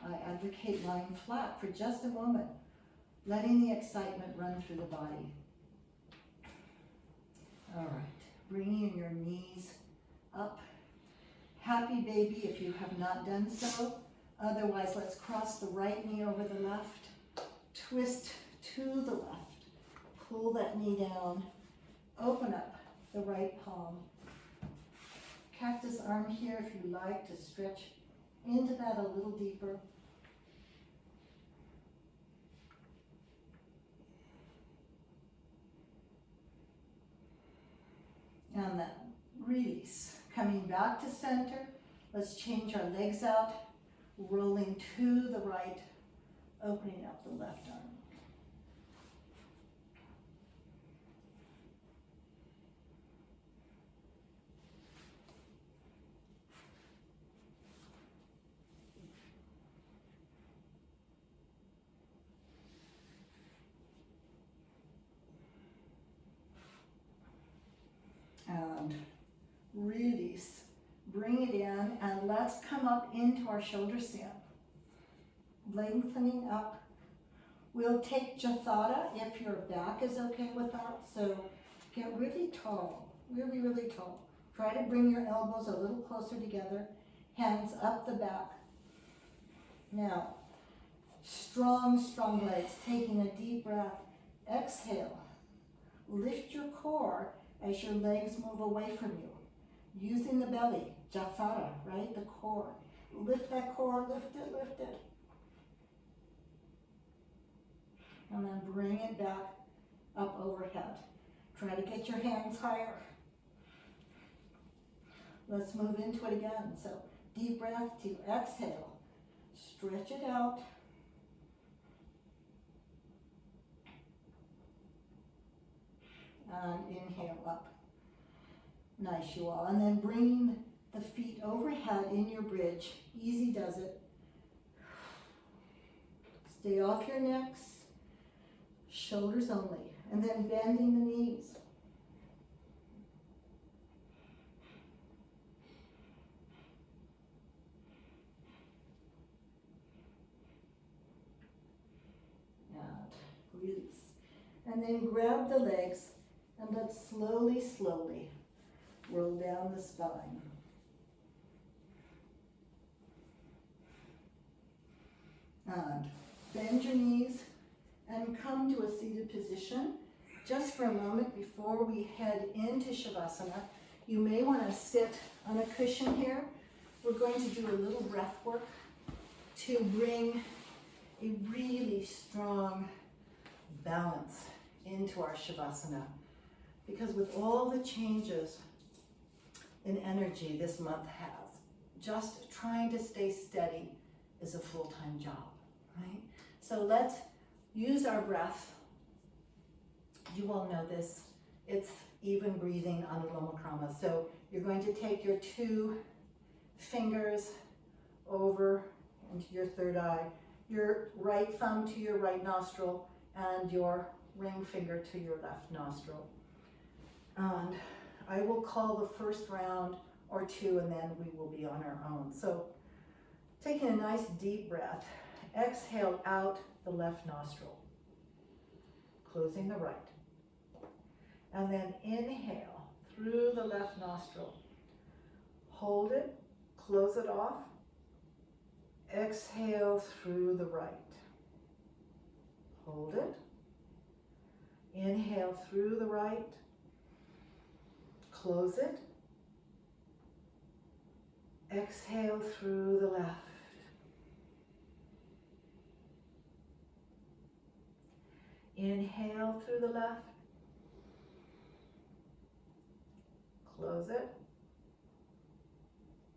S1: I advocate lying flat for just a moment, letting the excitement run through the body. All right, bringing your knees up. Happy baby if you have not done so. Otherwise, let's cross the right knee over the left. Twist to the left. Pull that knee down. Open up the right palm. Cactus arm here if you like to stretch into that a little deeper. And then release. Coming back to center. Let's change our legs out. Rolling to the right. Opening up the left arm. And release. Bring it in, and let's come up into our shoulder stand. Lengthening up. We'll take Jathara if your back is okay with that. So get really tall, really, really tall. Try to bring your elbows a little closer together. Hands up the back. Now, strong, strong legs. Taking a deep breath. Exhale. Lift your core as your legs move away from you. Using the belly, Jathara, right? The core. Lift that core, lift it, lift it. And then bring it back up overhead. Try to get your hands higher. Let's move into it again. So deep breath to exhale. Stretch it out. And inhale up. Nice, you all. And then bring the feet overhead in your bridge. Easy does it. Stay off your necks. Shoulders only. And then bending the knees. And release. And then grab the legs. And let's slowly, slowly roll down the spine. And bend your knees and come to a seated position. Just for a moment before we head into Shavasana, you may want to sit on a cushion here. We're going to do a little breath work to bring a really strong balance into our Shavasana. Because with all the changes in energy this month has, just trying to stay steady is a full-time job, right? So let's use our breath. You all know this. It's even breathing, Anuloma Krama. So you're going to take your 2 fingers over into your third eye, your right thumb to your right nostril, and your ring finger to your left nostril. And I will call the first round or two, and then we will be on our own. So taking a nice deep breath, exhale out the left nostril, closing the right. And then inhale through the left nostril. Hold it, close it off. Exhale through the right. Hold it. Inhale through the right. Close it. Exhale through the left. Inhale through the left. Close it.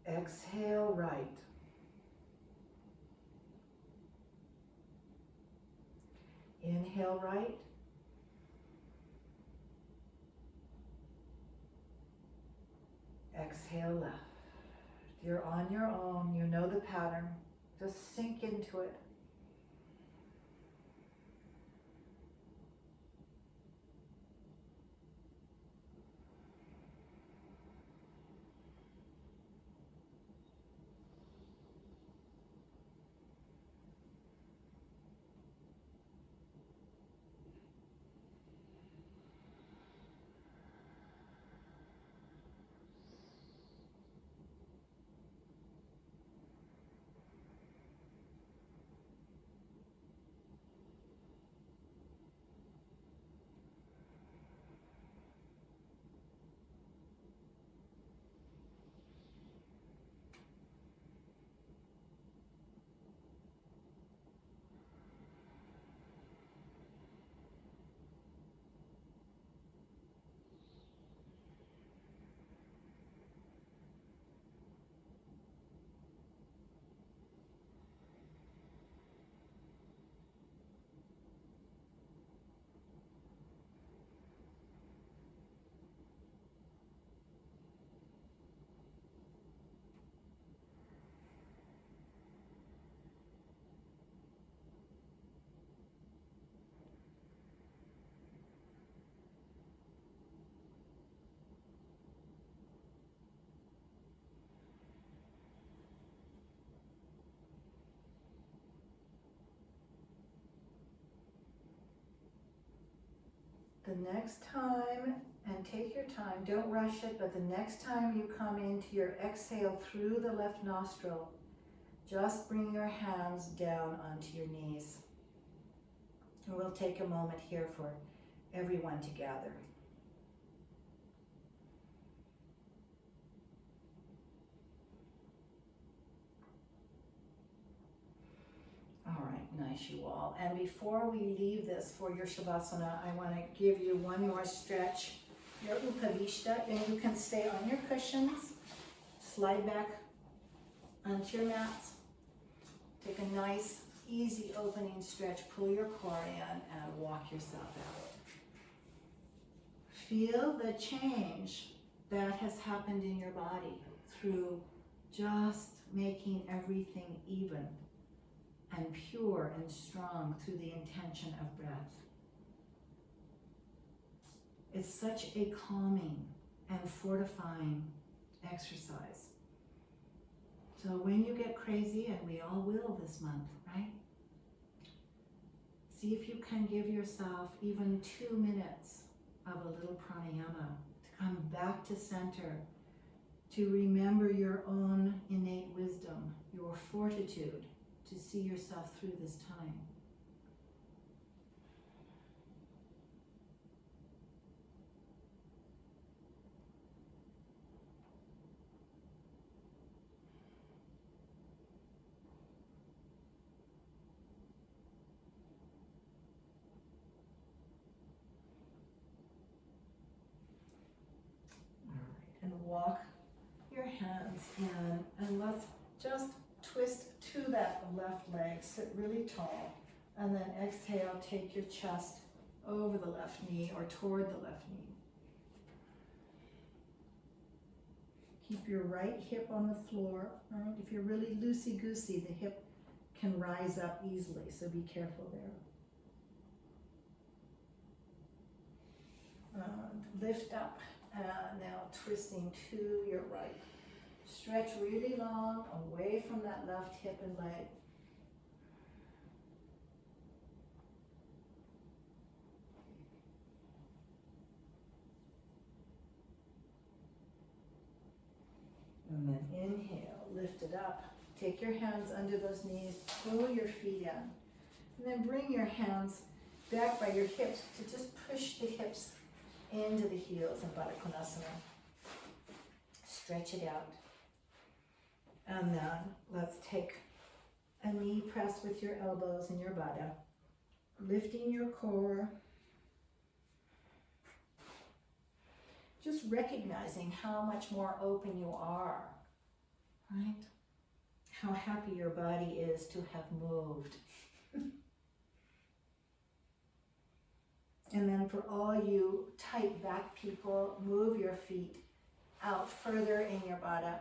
S1: Exhale right. Inhale right. Exhale left. You're on your own. You know the pattern. Just sink into it. The next time, and take your time, don't rush it, but the next time you come into your exhale through the left nostril, just bring your hands down onto your knees. And we'll take a moment here for everyone to gather. All right, nice you all. And before we leave this for your Shavasana, I want to give you one more stretch, your Upavishta, and you can stay on your cushions, slide back onto your mats, take a nice, easy opening stretch, pull your core in, and walk yourself out. Feel the change that has happened in your body through just making everything even and pure and strong through the intention of breath. It's such a calming and fortifying exercise. So when you get crazy, and we all will this month, right? See if you can give yourself even 2 minutes of a little pranayama to come back to center, to remember your own innate wisdom, your fortitude, to see yourself through this time. All right, and walk your hands in, and let's just twist to that left leg, sit really tall, and then exhale, take your chest over the left knee or toward the left knee. Keep your right hip on the floor. Right? If you're really loosey-goosey, the hip can rise up easily, so be careful there. Lift up, now twisting to your right. Stretch really long away from that left hip and leg. And then inhale, lift it up. Take your hands under those knees, pull your feet in. And then bring your hands back by your hips to just push the hips into the heels in Trikonasana. Stretch it out. And then let's take a knee press with your elbows in your Baddha. Lifting your core. Just recognizing how much more open you are, right? How happy your body is to have moved. And then for all you tight back people, move your feet out further in your Baddha.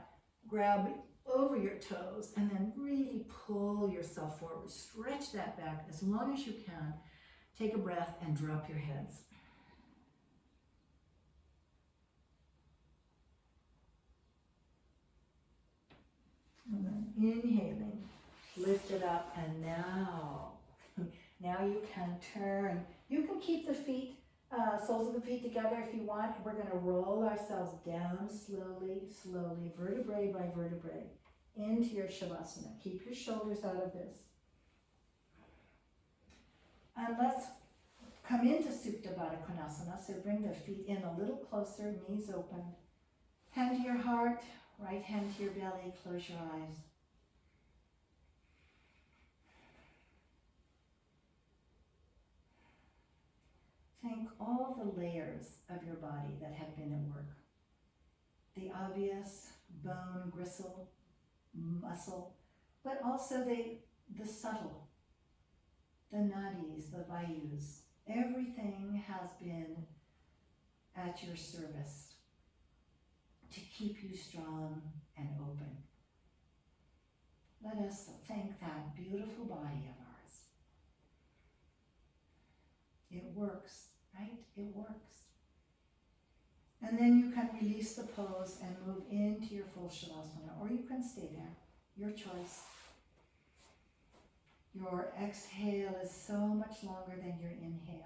S1: Grab over your toes and then really pull yourself forward. Stretch that back as long as you can. Take a breath and drop your heads. And then inhaling, lift it up, and now you can turn. You can keep the feet, soles of the feet together if you want. We're going to roll ourselves down slowly, slowly, vertebrae by vertebrae, into your Shavasana. Keep your shoulders out of this. And let's come into Supta Baddha Konasana. So bring the feet in a little closer, knees open. Hand to your heart, right hand to your belly, close your eyes. Thank all the layers of your body that have been at work. The obvious bone, gristle, muscle, but also the subtle, the nadis, the vayus. Everything has been at your service to keep you strong and open. Let us thank that beautiful body of ours. It works, right? It works. And then you can release the pose and move into your full Shavasana, or you can stay there, your choice. Your exhale is so much longer than your inhale.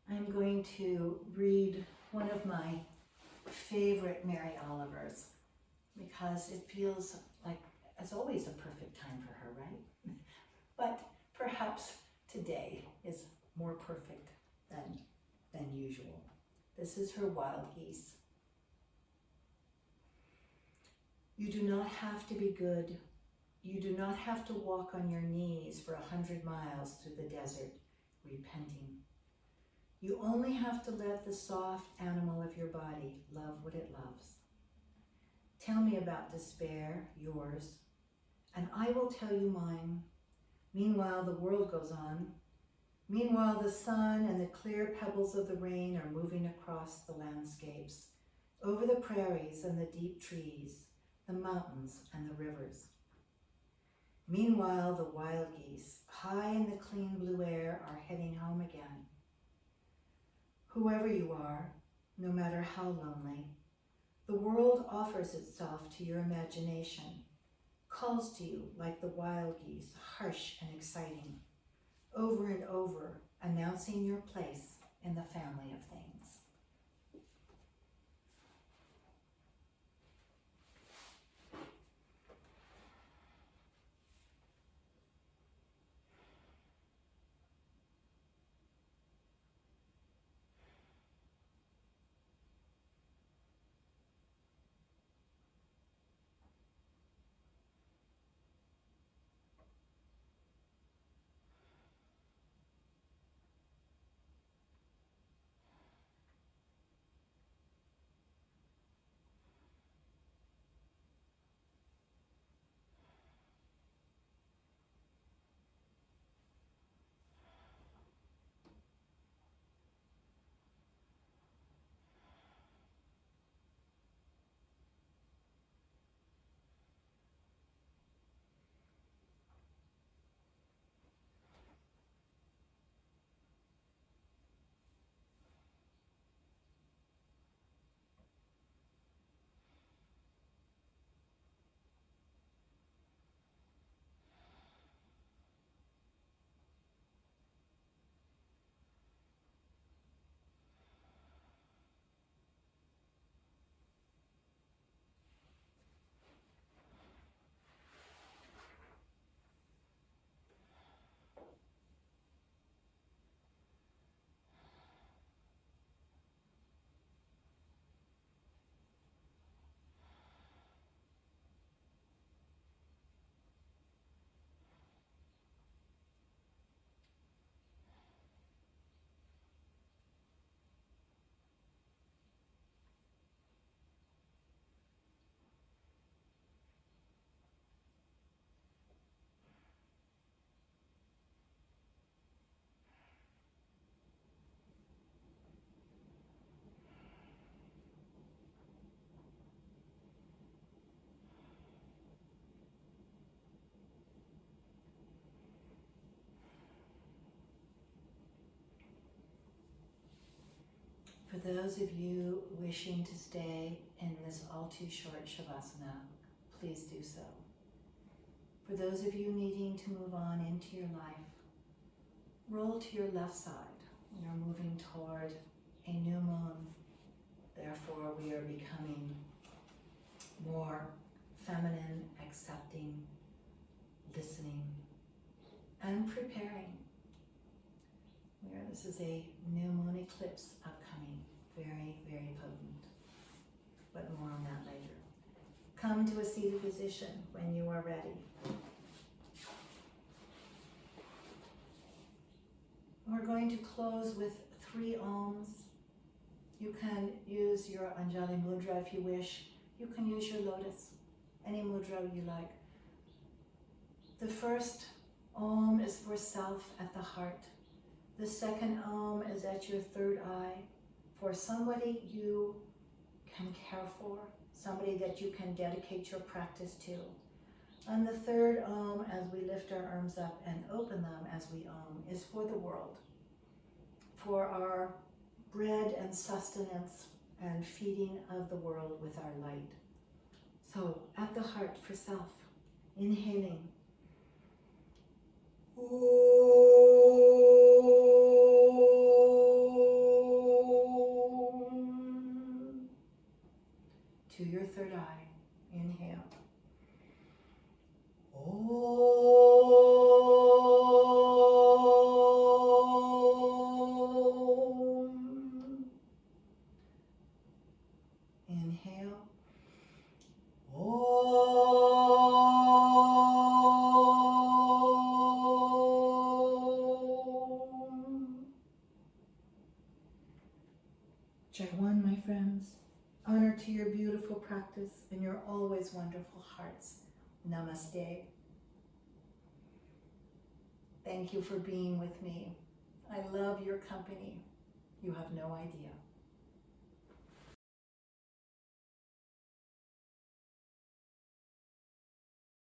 S1: I'm going to read one of my favorite Mary Olivers because it feels like it's always a perfect time for her, right? But perhaps today is more perfect than usual. This is her Wild Geese. You do not have to be good. You do not have to walk on your knees for 100 miles through the desert, repenting. You only have to let the soft animal of your body love what it loves. Tell me about despair, yours, and I will tell you mine. Meanwhile, the world goes on. Meanwhile, the sun and the clear pebbles of the rain are moving across the landscapes, over the prairies and the deep trees, the mountains and the rivers. Meanwhile, the wild geese, high in the clean blue air, are heading home again. Whoever you are, no matter how lonely, the world offers itself to your imagination, calls to you like the wild geese, harsh and exciting, over and over, announcing your place in the family of things. For those of you wishing to stay in this all too short Shavasana, please do so. For those of you needing to move on into your life, roll to your left side. We are moving toward a new moon. Therefore, we are becoming more feminine, accepting, listening, and preparing. This is a new moon eclipse upcoming. Very, very potent. But more on that later. Come to a seated position when you are ready. We're going to close with 3 Oms. You can use your Anjali Mudra if you wish. You can use your lotus, any mudra you like. The first Om is for self at the heart. The second Om is at your third eye, for somebody you can care for, somebody that you can dedicate your practice to. And the third Om, as we lift our arms up and open them as we Om, is for the world, for our bread and sustenance and feeding of the world with our light. So at the heart for self, inhaling. To your third eye, inhale. Inhale. Check 1, my friends. Honor to your beautiful practice and your always wonderful hearts. Namaste. Thank you for being with me. I love your company. You have no idea.